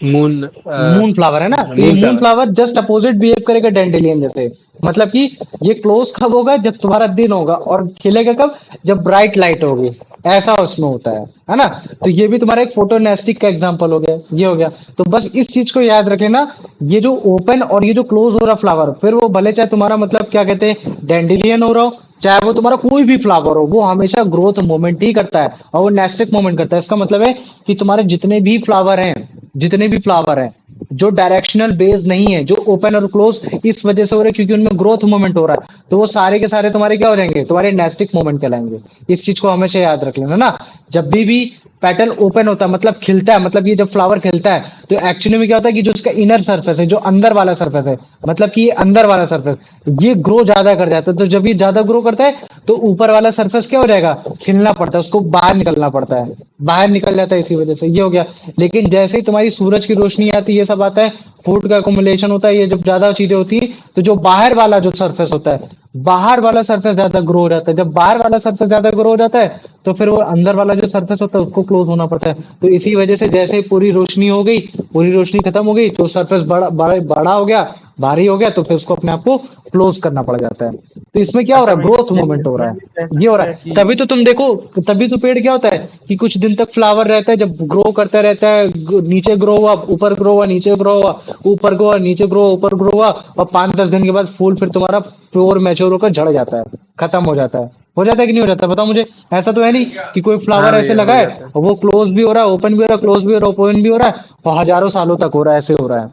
मून मून फ्लावर है ना। तो ये moon moon flower. Flower just opposite behave करेगा डेंडेलियन जैसे। मतलब कि ये क्लोज कब होगा, जब तुम्हारा दिन होगा, और खिलेगा कब, जब ब्राइट लाइट होगी। ऐसा उसमें होता है ना। तो ये भी तुम्हारा एक फोटोनेस्टिक का एग्जांपल हो गया, ये हो गया। तो बस इस चीज को याद रख लेना, ये जो ओपन और ये जो क्लोज हो रहा फ्लावर, फिर वो भले चाहे तुम्हारा मतलब क्या कहते हैं डेंडेलियन हो रहा हो, चाहे वो तुम्हारा कोई भी फ्लावर हो, वो हमेशा ग्रोथ मोमेंट ही करता है, और वो नेस्टिक मोमेंट करता है। इसका मतलब है कि तुम्हारे जितने भी फ्लावर हैं, जितने भी फ्लावर हैं जो डायरेक्शनल बेस नहीं है, जो ओपन और क्लोज इस वजह से हो रहे हैं क्योंकि उनमें ग्रोथ मूवमेंट हो रहा है, तो वो सारे के सारे तुम्हारे क्या हो जाएंगे, तुम्हारे नेस्टिक मूवमेंट कहलाएंगे। इस चीज को हमेशा याद रख लेना ना। जब भी पेटल ओपन होता है मतलब खिलता है, मतलब ये जब फ्लावर खिलता है, तो एक्चुअली में क्या होता है कि जो इसका इनर सरफेस है, जो अंदर वाला सरफेस है, मतलब कि ये अंदर वाला सरफेस, ये ग्रो ज्यादा कर जाता है। तो जब ये ज्यादा ग्रो करता है, तो ऊपर वाला सरफेस क्या हो जाएगा, खिलना पड़ता है, उसको बाहर निकलना पड़ता है, बाहर निकल जाता है, इसी वजह से ये हो गया। लेकिन जैसे ही तुम्हारी सूरज की रोशनी आती है, ये सब आता है, फूड का अकोमुलेशन होता है, ये जब ज्यादा चीजें होती है, तो जो बाहर वाला जो सरफेस होता है, बाहर वाला सरफेस ज्यादा ग्रो हो जाता है। जब बाहर वाला सरफेस ज्यादा ग्रो हो जाता है, तो फिर वो अंदर वाला जो सरफेस होता है उसको क्लोज होना पड़ता है। तो इसी वजह से जैसे ही पूरी रोशनी हो गई, पूरी रोशनी खत्म हो गई, तो सरफेस बड़ा बड़ा बड़ा हो गया, भारी हो गया, तो फिर उसको अपने आप को क्लोज करना पड़ जाता है। तो इसमें क्या हो अच्छा रहा है, भैया ग्रोथ सेम मूवमेंट हो रहा इसमें है, भी कह ये हो सकते रहा हैं है। कि तभी तो तुम देखो, तभी तो पेड़ क्या होता है कि कुछ दिन तक फ्लावर रहता है, जब ग्रो करता रहता है, नीचे ग्रो हुआ, ऊपर ग्रो हुआ, नीचे ग्रो हुआ, ऊपर ग्रो हुआ, नीचे ग्रो हुआ, ऊपर ग्रो हुआ, और 5-10 दिन के बाद फूल फिर तुम्हारा प्योर मैच्योर होकर झड़ जाता है, खत्म हो जाता है कि नहीं हो जाता, बताओ मुझे। ऐसा तो है नहीं कि कोई हाँ फ्लावर ऐसे भैया लगा हो है जाता है। और वो क्लोज भी हो रहा है, ओपन भी हो रहा है, क्लोज भी हो रहा है, ओपन भी हो रहा है, और हजारों सालों तक हो रहा है, ऐसे हो रहा है,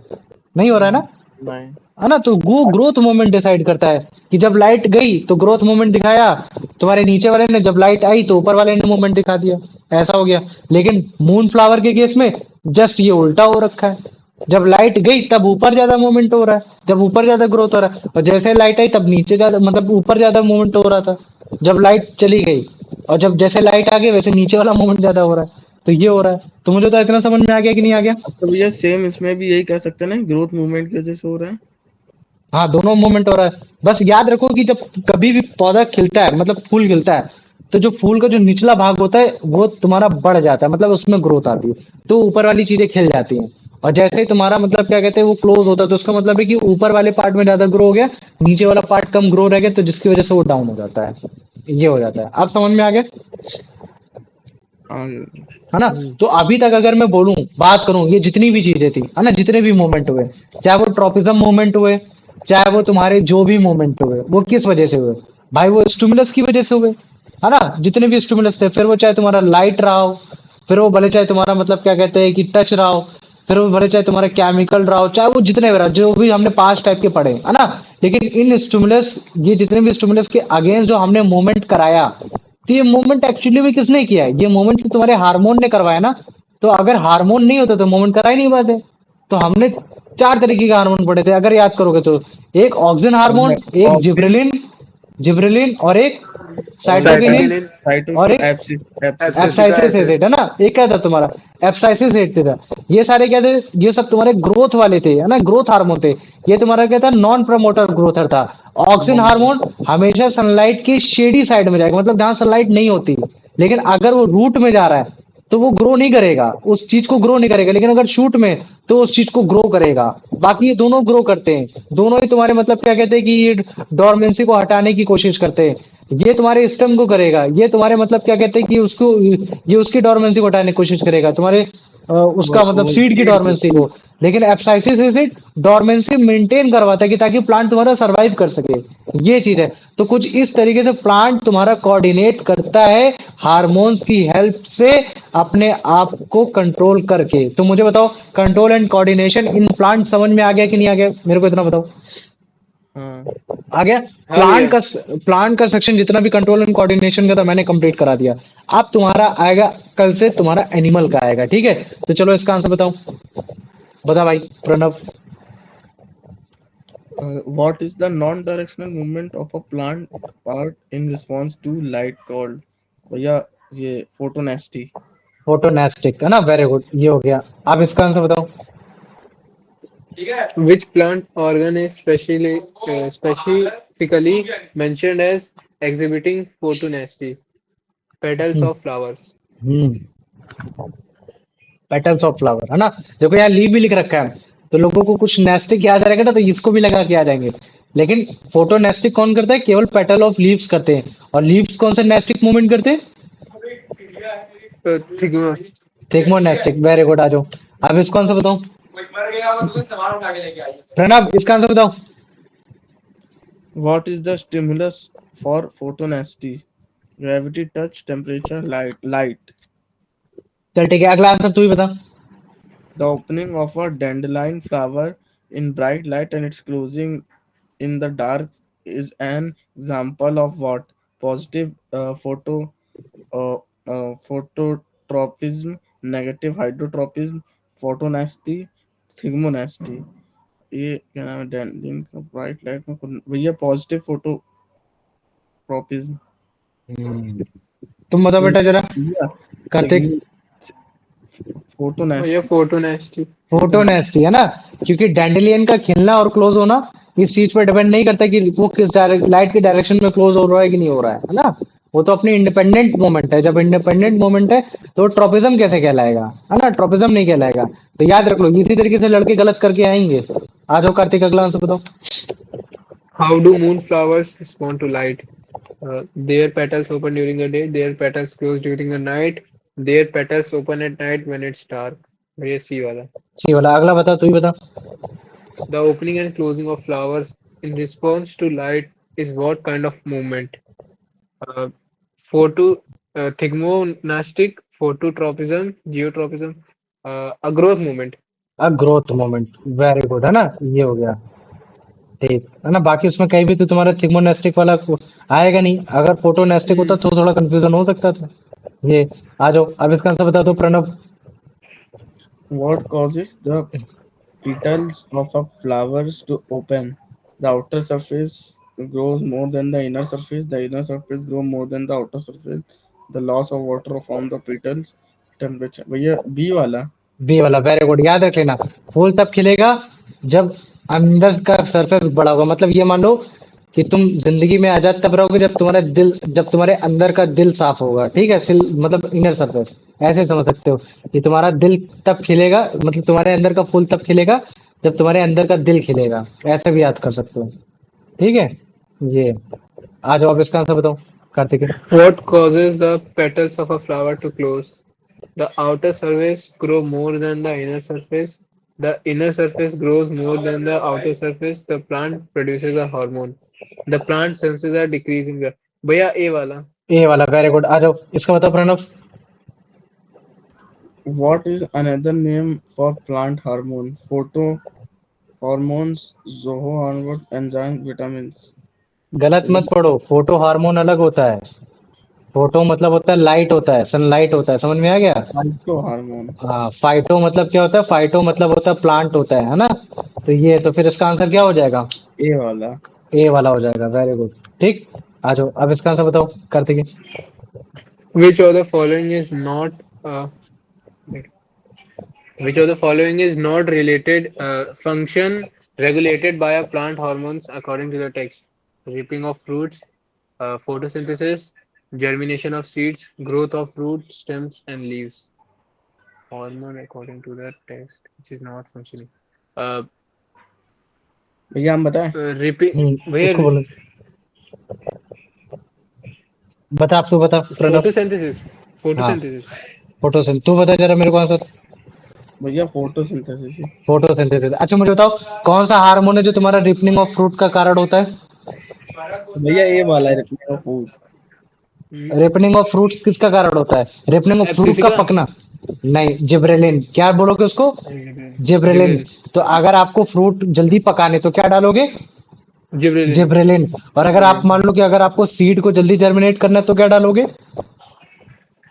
नहीं हो रहा है ना। नहीं। है ना। तो वो ग्रोथ मोमेंट डिसाइड करता है कि जब लाइट गई तो ग्रोथ मोमेंट दिखाया तुम्हारे नीचे वाले ने, जब लाइट आई तो ऊपर वाले ने मोमेंट दिखा दिया, ऐसा हो गया। लेकिन मून फ्लावर के केस में जस्ट ये उल्टा हो रखा है, जब लाइट गई तब ऊपर ज्यादा मूवमेंट हो रहा है, जब ऊपर ज्यादा ग्रोथ हो रहा है, और जैसे लाइट आई तब नीचे ज्यादा मतलब ऊपर ज्यादा मूवमेंट हो रहा था, जब लाइट चली गई, और जब जैसे लाइट आ गई वैसे नीचे वाला मूवमेंट ज्यादा हो रहा है। तो ये हो रहा है। तो मुझे तो इतना समझ में आ गया कि नहीं आ गया। अब तो भैया सेम इसमें भी यही कह सकते हैं ना, ग्रोथ मूवमेंट की वजह से हो रहा है। हाँ, दोनों मूवमेंट हो रहा है। बस याद रखो कि जब कभी भी पौधा खिलता है मतलब फूल खिलता है, तो जो फूल का जो निचला भाग होता है वो तुम्हारा बढ़ जाता है, मतलब उसमें ग्रोथ आती है, तो ऊपर वाली चीजें खिल जाती हैं। और जैसे ही तुम्हारा मतलब क्या कहते हैं वो क्लोज होता है, तो उसका मतलब है कि ऊपर वाले पार्ट में ज्यादा ग्रो हो गया, नीचे वाला पार्ट कम ग्रो रह गया, तो जिसकी वजह से वो डाउन हो जाता है, ये हो जाता है। आप समझ में आ गया, आगे। है ना। हम्म। तो अभी तक अगर मैं बोलूं, बात करूं, ये जितनी भी चीजें थी, है ना, जितने भी मूवमेंट हुए, चाहे वो ट्रॉपिज्म मूवमेंट हुए, चाहे वो तुम्हारे जो भी मूवमेंट हुए, वो किस वजह से हुए, भाई वो स्टिमुलस की वजह से हुए, है ना। जितने भी स्टिमुलस थे, फिर वो चाहे तुम्हारा लाइट रहा हो, फिर वो भले चाहे तुम्हारा मतलब क्या कहते हैं कि टच रहा हो, फिर वो भले चाहे तुम्हारा केमिकल रहा हो, चाहे वो जितने भी रहा, जो भी हमने 5 टाइप के पढ़े, है ना। लेकिन इन स्टिमुलस, ये जितने भी स्टिमुलस के अगेंस्ट जो हमने मूवमेंट कराया, तो ये मूवमेंट एक्चुअली में किसने किया है, ये मूवमेंट तो तुम्हारे हार्मोन ने करवाया ना। तो अगर हार्मोन नहीं होता तो मूवमेंट करा ही नहीं पाते। तो हमने 4 तरीके के हार्मोन पढ़े थे अगर याद करोगे तो, एक ऑक्सिन हार्मोन, हमने एक ऑक्सिन, जिब्रेलिन, जिब्रेलिन, और एक और एक था साइटोकिनिन, साइटोकिनिन, साइटो और एक एप्सिस। एब्सिसिका एप्साइसिस एसिड। एसिड, है ना। एक क्या था तुम्हारा, एप्साइसिस एसिड था। ये सारे क्या थे, ये सब तुम्हारे ग्रोथ वाले थे, है ना, ग्रोथ हार्मोन थे। ये तुम्हारा क्या था, नॉन प्रमोटर ग्रोथर था। ऑक्सिन हार्मोन हमेशा सनलाइट की शेडी साइड में जाएगा, मतलब जहां सनलाइट नहीं होती, लेकिन अगर वो रूट में जा रहा है तो वो ग्रो नहीं करेगा, उस चीज को ग्रो नहीं करेगा। लेकिन अगर शूट में, तो उस चीज को ग्रो करेगा। बाकी ये दोनों ग्रो करते हैं, दोनों ही तुम्हारे मतलब क्या कहते हैं कि ये डोरमेंसी को हटाने की कोशिश करते हैं। ये तुम्हारे स्टेम को करेगा, ये तुम्हारे मतलब क्या कहते हैं कि उसको, ये उसकी डोरमेंसी को हटाने की कोशिश करेगा, तुम्हारे वो उसका मतलब वो सीड की सीड को डोरमेंसी को। लेकिन एप्साइसिस इसे डोरमेंसी मेंटेन करवाता है कि ताकि प्लांट तुम्हारा सरवाइव कर सके। ये चीज है। तो कुछ इस तरीके से प्लांट तुम्हारा कोऑर्डिनेट करता है हार्मोन्स की हेल्प से, अपने आप को कंट्रोल करके। तो मुझे बताओ, control and coordination in plant समझ में आ गया कि नहीं आ गया, मेरे को इतना बताओ। हाँ आ गया। हाँ भैया। प्लांट का सेक्शन जितना भी कंट्रोल एंड कोऑर्डिनेशन का था मैंने कंप्लीट करा दिया। अब तुम्हारा आएगा, कल से तुम्हारा एनिमल का आएगा, ठीक है। तो चलो इसका आंसर बताओ, बता भाई Pranav. what is the non-directional movement of a plant part in response to light called? भैया ये photonasty. फोटोनेस्टिक है ना, वेरी गुड, ये हो गया। अब इसका आंसर बताओ। Which plant organ is specifically mentioned as exhibiting photonasty? Petals hmm of flowers. Hmm petals of flower है ना। देखो यहाँ लीव भी लिख रखा है, तो लोगों को कुछ नेस्टिक याद रहेगा ना, तो इसको भी लगा के आ जाएंगे। लेकिन फोटोनेस्टिक कौन करता है, केवल पेटल ऑफ लीव्स करते हैं। और लीव्स कौन सा नेस्टिक मूवमेंट करते हैं, Thigma. Thigmonastic, very good. आ जाओ, अब इसको आंसर बताओ। प्रणव इसका आंसर बताओ। What is the stimulus for photonasty? Gravity, touch, temperature, light. चल ठीक है, अगला आंसर तू ही बता। The opening of a dandelion flower in bright light and its closing in the dark is an example of what? Positive uh, phototropism, negative hydrotropism, photonasty, thigmonasty. ये क्या नाम है, डैंडलिन का ब्राइट लाइट में भैया पॉजिटिव फोटोट्रोपिज्म। तुम बताओ बेटा जरा, भैया कार्तिक। भैया फोटोनेस्टी। photonasty. फोटोनेस्टी है ना, क्योंकि डैंडेलियन का खिलना और क्लोज होना इस चीज पर डिपेंड नहीं करता कि वो किस लाइट की डायरेक्शन में क्लोज हो रहा है कि नहीं हो रहा है ना। वो तो अपनी इंडिपेंडेंट मोमेंट है। जब इंडिपेंडेंट मोमेंट है तो ट्रोपिज्म कैसे कहलाएगा, है ना, ट्रोपिज्म नहीं कहलाएगा। तो याद रख लो, इसी तरीके से लड़के गलत करके आएंगे। आ जाओ कार्तिक, अगला आंसर बताओ। How do moonflowers respond to light? Their petals open during the day, their petals close during the night, their petals open at night when it's dark. भैया सी वाला. सी वाला, अगला बता, तू ही बता। The opening and closing of flowers in response to light is what kind of movement? Uh, photo, thigmonastic, phototropism, geotropism, a growth movement. A growth moment, very good है ना, ये हो गया। ठीक है ना, बाकी उसमें कहीं भी तो तुम्हारा थिग्मोनेस्टिक वाला आएगा नहीं। अगर फोटोनेस्टिक होता तो थोड़ा कंफ्यूजन हो सकता था। ये आ जाओ, अब इसका आंसर बता दो Pranav. What causes the petals of a flowers to open? The outer surface grows more than the inner surface. The inner surface grows more than the outer surface. The loss of water from the petals. Temperature. भैया B वाला। B वाला, very good, याद रख लेना। फूल तब खिलेगा जब अंदर का सरफेस बड़ा होगा। मतलब ये मान लो कि तुम जिंदगी में आजाद तब रहोगे जब तुम्हारा दिल, जब तुम्हारे अंदर का दिल साफ होगा, ठीक है। सिल मतलब इनर सरफेस, ऐसे समझ सकते हो कि तुम्हारा दिल तब खिलेगा, मतलब तुम्हारे अंदर का फूल तब खिलेगा जब तुम्हारे अंदर का दिल खिलेगा। ऐसे भी याद कर सकते हो, ठीक है। ये आ जाओ, अब इसका आंसर बताओ Kartik. What causes the petals of a flower to close? The outer surface grow more than the inner surface. The inner surface grows more than the outer surface. The plant produces a hormone. The plant senses are decreasing. भैया ए वाला. ए वाला, very good. आ जाओ, इसका बताओ Pranav. What is another name for plant hormone? Photo hormones, zoho hormones, enzyme, vitamins. गलत मत पढ़ो, फोटो हार्मोन अलग होता है। फोटो मतलब होता है लाइट, होता है सनलाइट, होता है, समझ में आ गया। Phyto hormone. हाँ, फाइटो मतलब क्या होता है, फाइटो मतलब होता है प्लांट, होता है ना। तो ये तो फिर इसका आंसर क्या हो जाएगा, ए वाला। ए वाला हो जाएगा, वेरी गुड। ठीक, आ जाओ, अब इसका आंसर बताओ Kartik. Which of the following is not which of the following is not related function regulated by a plant hormones according to the text? Reaping of fruits, photosynthesis, germination of seeds, growth of root, stems, and leaves. Hormone according to the text, which is not functioning. Uh, भैया हम बताएं। reaping. उसको Where बोलो। बता, अब तू बता Pranav. Photosynthesis. हाँ, फोटोसिंथेसिस। फोटोसिंथ तू बता जरा मेरे को आंसर। भैया फोटोसिंथेसिस ही। फोटोसिंथेसिस। अच्छा मुझे बताओ, कौन सा हार्मोन है जो तुम्हारा रिपनिंग ऑफ फ्रूट का कारण होता है? भैया ये वाला है reply off food. Ripening of fruits किसका कारण होता है? रिपनिंग ऑफ फ्रूट एफसीसी का का। पकना। नहीं, जिब्रेलिन। क्या बोलोगे उसको? जिब्रेलिन। जिब्रेलिन। तो अगर आपको फ्रूट जल्दी पकाने तो क्या डालोगे? जिब्रेलिन। जिब्रेलिन। और अगर आप मान लो कि अगर आपको सीड को जल्दी जर्मिनेट करना है तो क्या डालोगे?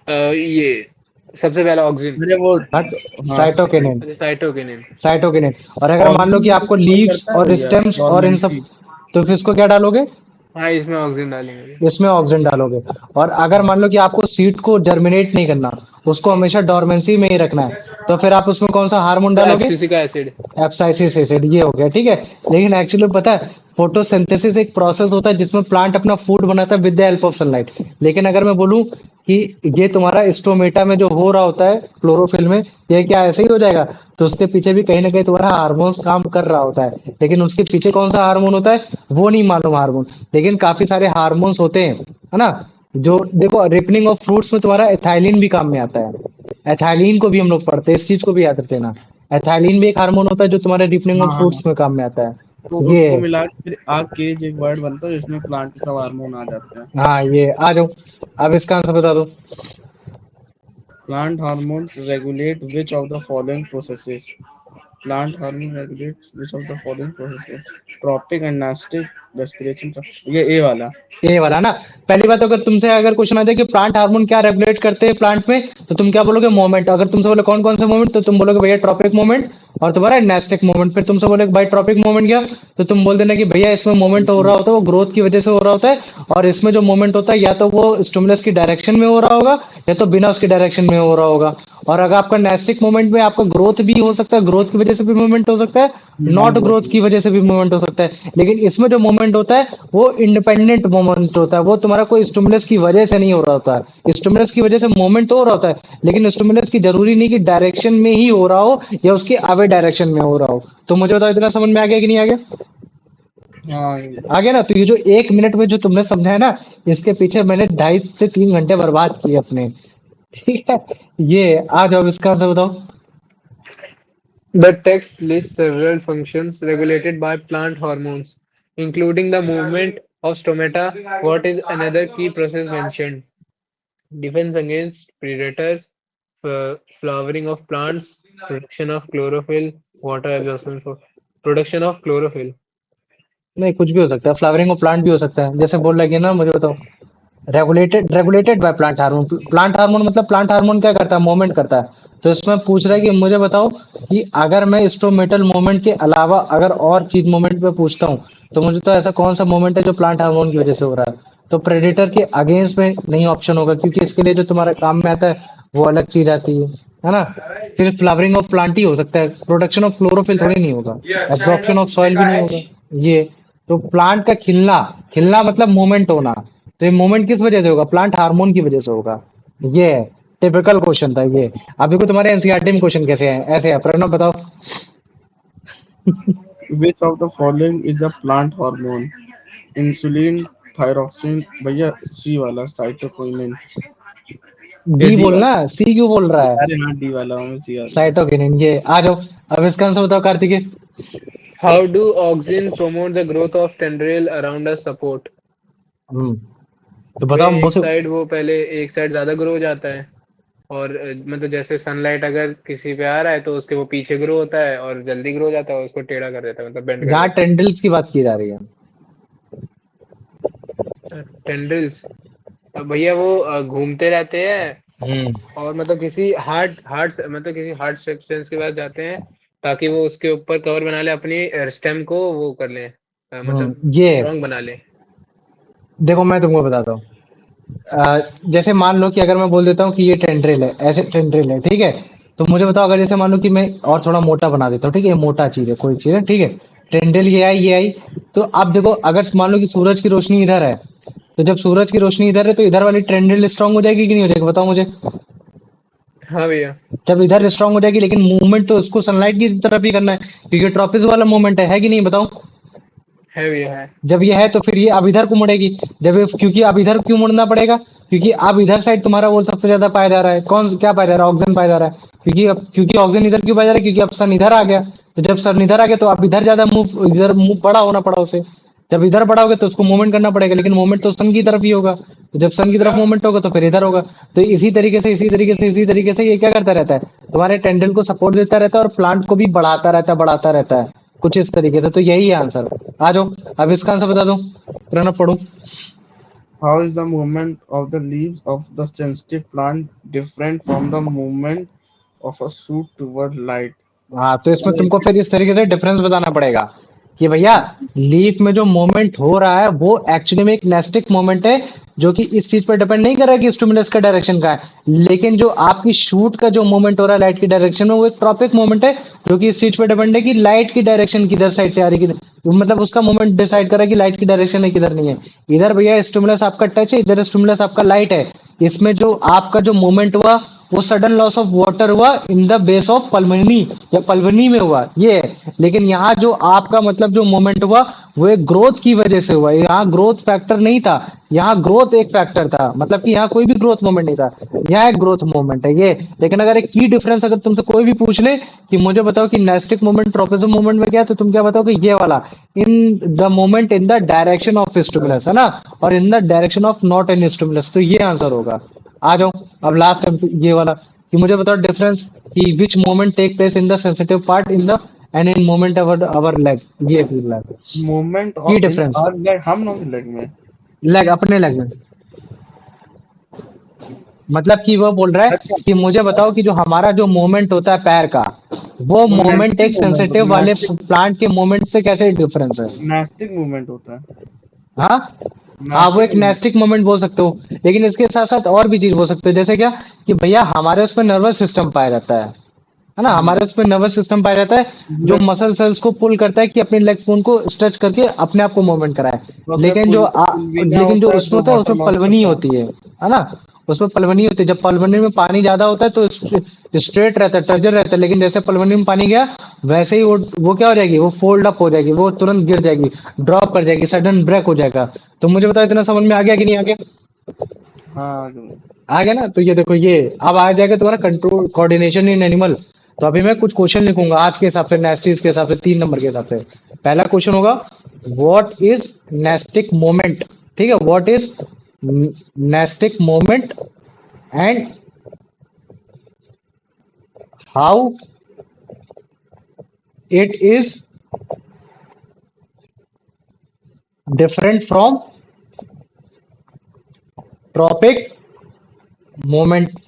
ये सबसे पहला ऑक्सिन। अरे वो। हट। हाँ साइटोकिनिन। अच्छा, साइटोकिनिन। साइटोकिनिन। और अगर मान लो ऑक्सीजन कि में आपको कंट्रोल लीव्स करता है और भैया स्टेम्स और इन सब, डोरमेंसी। तो फिर इसको क्या डालोगे? हाँ, इसमें ऑक्सिन डालेंगे। इसमें ऑक्सीजन डालोगे। और अगर मान लो कि आपको सीड को जर्मिनेट नहीं करना, उसको हमेशा डोरमेंसी में ही रखना है, तो फिर आप उसमें कौन सा हार्मोन तो डालोगे? एफसीसी का एसिड। एप्साइसिस एसिड। ये हो गया, ठीक है। लेकिन एक्चुअली पता है, फोटोसिंथेसिस एक प्रोसेस होता है जिसमें प्लांट अपना फूड बनाता है with the help of sunlight. लेकिन अगर मैं बोलूं कि ये तुम्हारा स्टोमेटा में जो हो रहा होता है क्लोरोफिल में, ये क्या ऐसे ही हो जाएगा? तो उसके पीछे भी कहीं ना कहीं तुम्हारा हार्मोन्स काम कर रहा होता है, लेकिन उसके पीछे कौन सा हार्मोन होता है वो नहीं मालूम हार्मोन। लेकिन काफी सारे हार्मोन्स होते हैं, है ना? जो देखो, रिपनिंग ऑफ फ्रूट्स में तुम्हारा एथाइलिन भी काम में आता है। एथाइलिन को भी हम लोग पढ़ते हैं, इस चीज को भी याद रखते हैं ना। एथाइलिन भी एक हार्मोन होता है जो तुम्हारे रिपनिंग हाँ ऑफ हाँ। फ्रूट्स में काम में आता तो है। ये उसको मिला के फिर आग केज एक वर्ड बनता है जिसमें प्लांट के सब हार्मोन आ जाते हैं। हाँ, ये आ जाओ। अब इसका आंसर बता दो। Plant hormones regulate which of the following processes. Plant hormone regulate which of the following processes. Tropic and nastic respiration. ये ए वाला। ये वाला ना। पहली बात, अगर तुमसे अगर क्वेश्चन आ जाए कि प्लांट हार्मोन क्या रेगुलेट करते हैं प्लांट में, तो तुम क्या बोलोगे? मोमेंट। अगर तुमसे बोले कौन कौन से मोमेंट, तो तुम बोलोगे भैया ट्रॉपिक मोमेंट और तुम्हारा नेस्टिक मोमेंट। फिर तुमसे बोले भाई ट्रॉपिक मोमेंट क्या, तो तुम बोल देना कि भैया इसमें मोमेंट हो रहा होता है वो ग्रोथ की वजह से हो रहा होता है। और इसमें जो मोमेंट होता है या तो वो स्टिमुलस की डायरेक्शन में हो रहा होगा या तो बिना उसकी डायरेक्शन में हो रहा होगा। और अगर आपका नेस्टिक मोमेंट में आपका ग्रोथ भी हो सकता है, ग्रोथ की वजह से भी मूवमेंट हो सकता है, नॉट ग्रोथ की वजह से भी मूवमेंट हो सकता है। लेकिन इसमें जो मूवमेंट होता है वो इंडिपेंडेंट मूवमेंट होता है, वो तुम्हारा कोई स्टिमुलस की वजह से नहीं हो रहा होता है। स्टिमुलस की वजह से मूवमेंट तो हो रहा होता है, लेकिन स्टिमुलस की जरूरी नहीं कि डायरेक्शन में ही हो रहा हो या उसके अवे डायरेक्शन में हो रहा हो। तो मुझे बताओ, इतना समझ में आ गया कि नहीं आ गया? हाँ आ गया ना? तो ये जो 1 मिनट में जो तुमने समझा है ना, इसके पीछे मैंने 2.5 से 3 घंटे बर्बाद किए अपने। ठीक है। ये आ जाओ, इसका आंसर बताओ। The text lists several functions regulated by plant hormones, including the movement of stomata. What is another key process mentioned? Defense against predators, flowering of plants, production of chlorophyll, water absorption for production of chlorophyll. नहीं, कुछ भी हो सकता है, flowering of plant भी हो सकता है, जैसे बोल लगे ना। मुझे बताओ, regulated by plant hormone. Plant hormone मतलब प्लांट हार्मोन क्या करता है? मूवमेंट करता है। तो इसमें पूछ रहा है कि मुझे बताओ कि अगर मैं इंस्ट्रूमेंटल मूवमेंट के अलावा अगर और चीज मूवमेंट पे पूछता हूँ, तो मुझे तो ऐसा कौन सा मूवमेंट है जो प्लांट हार्मोन की वजह से हो रहा है? तो प्रेडेटर के अगेंस्ट में नहीं ऑप्शन होगा, क्योंकि इसके लिए जो तुम्हारा काम में आता है वो अलग चीज आती है ना? फिर फ्लावरिंग ऑफ प्लांट ही हो सकता है, प्रोडक्शन ऑफ क्लोरोफिल थोड़ी नहीं होगा, एब्जॉर्प्शन ऑफ सॉइल भी नहीं होगा। ये तो प्लांट का खिलना, खिलना मतलब मूवमेंट होना। तो ये मूवमेंट किस वजह से होगा? प्लांट हार्मोन की वजह से होगा। ये टिपिकल क्वेश्चन था ये। अभी को तुम्हारे एनसीईआरटी में क्वेश्चन कैसे हैं? ऐसे है। प्रणव बताओ। Which of the following is the plant hormone? Insulin, thyroxine, भैया सी वाला साइटोकिनिन। ए डी डी बोलना, वाला। सी क्यों बोल रहा है? अरे हाँ डी वाला हूँ मैं सी वाला। साइटोकिनिन। ये आ जाओ। अब इसका आंसर बताओ Kartikeya. How do auxin promote the growth of tendril around a support? हम्म। तो वे बताओ एक मुझसे। साइड वो पहले एक साइड ज्यादा ग्रो हो जाता है, और मतलब जैसे सनलाइट अगर किसी पे आ रहा है तो उसके वो पीछे ग्रो होता है और जल्दी ग्रो हो जाता है, और उसको टेढ़ा कर देता है, मतलब बेंड कर यहाँ देता टेंडल्स की बात की जा रही है। है। टेंड्रिल्स। भैया वो घूमते रहते हैं, हम्म। और मतलब किसी हार्ड हार्ड मतलब किसी हार्ड सब्सटेंस के पास जाते हैं, ताकि वो उसके ऊपर कवर बना ले, अपनी स्टेम को वो कर ले, मतलब ये स्ट्रॉन्ग बना ले। देखो, मैं तुमको बताता हूँ। जैसे मान लो कि अगर मैं बोल देता हूँ कि ये टेंड्रिल है, ऐसे टेंड्रिल है, ठीक है। तो मुझे बताओ, अगर जैसे मान लो कि मैं और थोड़ा मोटा बना देता हूँ, ठीक है, ये मोटा चीज है, कोई चीज है, ठीक है। टेंड्रिल ये आई। तो अब देखो, अगर मान लो कि सूरज की रोशनी इधर है, तो जब सूरज की रोशनी इधर है तो इधर वाली टेंड्रिल स्ट्रांग हो जाएगी कि नहीं हो जाएगी? बताओ मुझे। हाँ भैया। जब इधर स्ट्रांग हो जाएगी, लेकिन मूवमेंट तो उसको सनलाइट की तरफ ही करना है, क्योंकि ट्रॉपिस वाला मूवमेंट है कि नहीं? बताओ। है भैया है। जब ये है तो फिर ये अब इधर को मुड़ेगी। क्योंकि अब इधर क्यों मुड़ना पड़ेगा? क्योंकि अब इधर साइड तुम्हारा वो सबसे ज्यादा पाया जा रहा है। क्या पाया जा रहा है? ऑक्सीजन पाया जा रहा है। क्योंकि ऑक्सीजन इधर क्यों पाया जा रहा है? क्योंकि अब सन इधर आ गया। तो जब सन इधर आ गया तो अब इधर मूव बड़ा होना पड़ा उसे। जब इधर बड़ा होगा तो उसको मूवमेंट करना पड़ेगा, लेकिन मूवमेंट तो सन की तरफ ही होगा। तो जब सन की तरफ मूवमेंट होगा तो फिर इधर होगा। तो इसी तरीके से ये क्या करता रहता है? तुम्हारे टेंडल को सपोर्ट देता रहता है और प्लांट को भी बढ़ाता रहता है। कुछ इस तरीके से। तो यही है आंसर। आ जाओ, अब इसका आंसर बता दो, फिर मैं पढ़ूं। How is the movement of the leaves of the sensitive plant different from the movement of a shoot toward light? हाँ, तो इसमें अरे, तुमको फिर इस तरीके से डिफरेंस बताना पड़ेगा कि भैया लीफ में जो मूवमेंट हो रहा है वो एक्चुअली में एक नेस्टिक मूवमेंट है, जो कि इस चीज पर डिपेंड नहीं कर रहा है कि स्टिमुलस का डायरेक्शन का है। लेकिन जो आपकी शूट का जो मूवमेंट हो रहा है लाइट की डायरेक्शन में, वो एक ट्रॉपिक मूवमेंट है, जो कि इस चीज पर डिपेंड है कि लाइट की डायरेक्शन किधर साइड से आ रही है। मतलब उसका मूवमेंट डिसाइड कर रहा है कि लाइट की डायरेक्शन है किधर नहीं है। इधर भैया स्टिमुलस आपका टच है, इधर स्टिमुलस आपका लाइट है। इसमें जो आपका जो मूवमेंट हुआ वो सडन लॉस ऑफ वाटर हुआ इन द बेस ऑफ पल्मनी, या पल्मनी में हुआ ये है। लेकिन यहाँ जो आपका मतलब जो मोमेंट हुआ वो एक ग्रोथ की वजह से हुआ। यहाँ ग्रोथ फैक्टर नहीं था, यहाँ ग्रोथ एक फैक्टर था। मतलब कि यहाँ कोई भी ग्रोथ मोमेंट नहीं था, यहाँ एक ग्रोथ मोमेंट है ये। लेकिन अगर एक की डिफरेंस अगर तुमसे कोई भी पूछ ले कि मुझे बताओ कि नेस्टिक मोमेंट ट्रोपिज्म मोमेंट में क्या है, तो तुम क्या बताओ कि ये वाला, in the moment in the direction of stimulus, है ना, और in the direction of not an stimulus. तो ये आंसर होगा। आ जाओ, अब लास्ट टाइम ये वाला कि मुझे बताओ डिफरेंस कि which moment take place in the sensitive part in the end in moment our our leg. ये लेग movement की of in difference, our leg, हम लोग leg में। लेग अपने लेग में। मतलब कि वो बोल रहा है अच्छा, कि मुझे बताओ कि जो हमारा जो मोमेंट होता है पैर का, वो वो मोमेंट नेस्टिक एक मूवमेंट, सेंसिटिव वाले नेस्टिक प्लांट के मोमेंट से कैसे डिफरेंस है? नेस्टिक मूवमेंट होता है। हाँ, हाँ, वो नेस्टिक एक मूवमेंट। नेस्टिक मोमेंट बोल सकते हो। लेकिन इसके साथ साथ और भी चीज बोल सकते हो, जैसे क्या कि भैया हमारे उसमें नर्वस सिस्टम पाया जाता है ना, हाँ, हमारे उसमें नर्वस सिस्टम पाया जाता है, जो ब्लड मसल सेल्स को पुल करता है कि अपने लेग्स को स्ट्रेच करके अपने आप को मूवमेंट कराए। उसमें लेकिन पुलविना लेकिन जो होता है उसमें जो होता है वाटर उसमें लॉस पलवनी करता है। होती है ना, उसमें पलवनी होती है। जब पलवनी में पानी ज्यादा होता है तो स्ट्रेट रहता है, टर्जर रहता है। लेकिन जैसे पलवनी में पानी गया, वैसे ही वो क्या हो जाएगी, वो फोल्ड अप हो जाएगी, वो तुरंत गिर जाएगी, ड्रॉप कर जाएगी, सडन ब्रेक हो जाएगा। तो मुझे बताओ इतना समझ में आ गया कि नहीं आ गया? हाँ, आ गया ना? तो ये देखो, ये अब आ जाएगा तुम्हारा कंट्रोल कोऑर्डिनेशन इन एनिमल। तो अभी मैं कुछ क्वेश्चन लिखूंगा आज के हिसाब से, नेस्टीज के हिसाब से, 3 नंबर के हिसाब से। पहला क्वेश्चन होगा, व्हाट इज नेस्टिक मोमेंट? ठीक है, what is nastic moment and how it is different from tropic moment.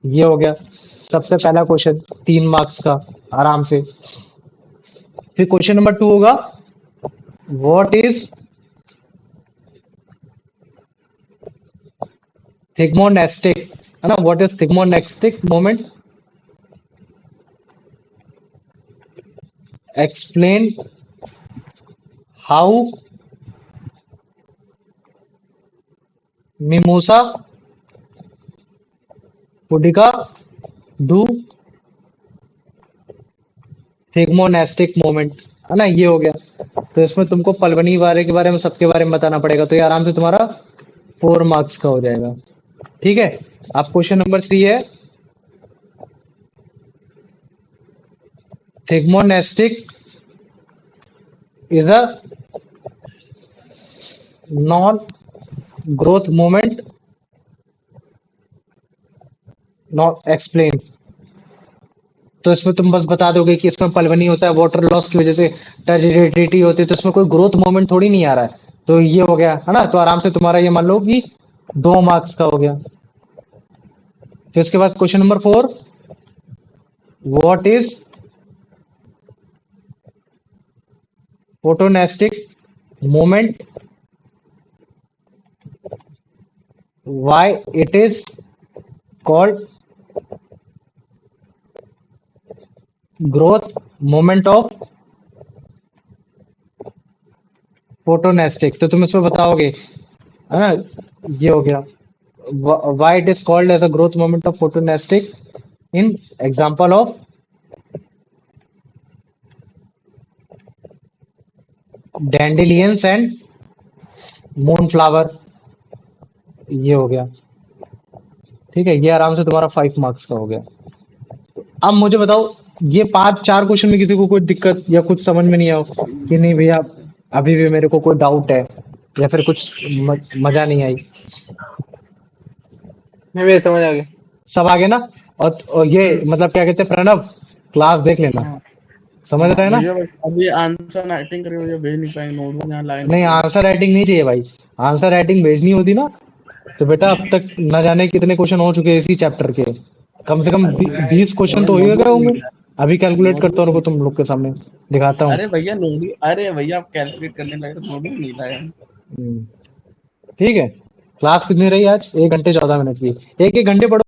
ये हो गया सबसे पहला क्वेश्चन, 3 मार्क्स का, आराम से। फिर क्वेश्चन नंबर 2 होगा, व्हाट इज थिग्मोनेस्टिक, है ना, what is thigmonastic moment, explain how mimosa pudica do thigmonastic moment, है ना, ये हो गया। तो इसमें तुमको पलवनी वाले के बारे में, सबके बारे में बताना पड़ेगा। तो ये आराम से तुम्हारा 4 मार्क्स का हो जाएगा। ठीक है, अब क्वेश्चन नंबर 3 है, thigmonastic is a non growth moment not explain. तो इसमें तुम बस बता दोगे कि इसमें पलवनी होता है, वाटर लॉस की वजह से टर्जिडिटी होती है, तो इसमें कोई ग्रोथ मोमेंट थोड़ी नहीं आ रहा है। तो ये हो गया, है ना। तो आराम से तुम्हारा ये मान लो कि 2 मार्क्स का हो गया। फिर इसके बाद question number 4, what is photonastic moment, why it is called growth moment of photonastic. तो तुम इसमें बताओगे, है ना, ये हो गया, why it is called as a growth moment of photonastic in example of dandelions and moon flower, ये हो गया। ठीक है, ये आराम से तुम्हारा 5 मार्क्स का हो गया। अब मुझे बताओ, ये 5 4 क्वेश्चन में किसी को कोई दिक्कत या कुछ समझ में नहीं आओ कि नहीं भैया, अभी भी मेरे को कोई डाउट है या फिर कुछ मजा नहीं आई? नहीं भैया समझ आ गया। सब आगे ना? और ये मतलब क्या कहते हैं प्रणव, क्लास देख लेना, हाँ समझ हाँ रहे हैं ना? भैया, बस अभी आंसर राइटिंग करके भैया भेज नहीं पाएंगे, नोटबुक यहाँ लाए नहीं, नहीं। आंसर राइटिंग नहीं चाहिए भाई। आंसर राइटिंग भेजनी होती ना तो बेटा अब तक न जाने कितने क्वेश्चन हो चुके हैं इसी चैप्टर के, कम से कम 20 क्वेश्चन भैया तो हो ही गए नोटबुक नहीं होंगे। मिला है, अभी कैलकुलेट करता हूँ, नोटबुक। रुको तुम लोग के सामने दिखाता हूँ। अरे भैया आप कैलकुलेट करने लगे तो नोटबुक नहीं लाए हैं। हम्म, ठीक है। क्लास कितनी रही आज? 1 घंटे 14 मिनट की। 1 1 घंटे पढ़ो।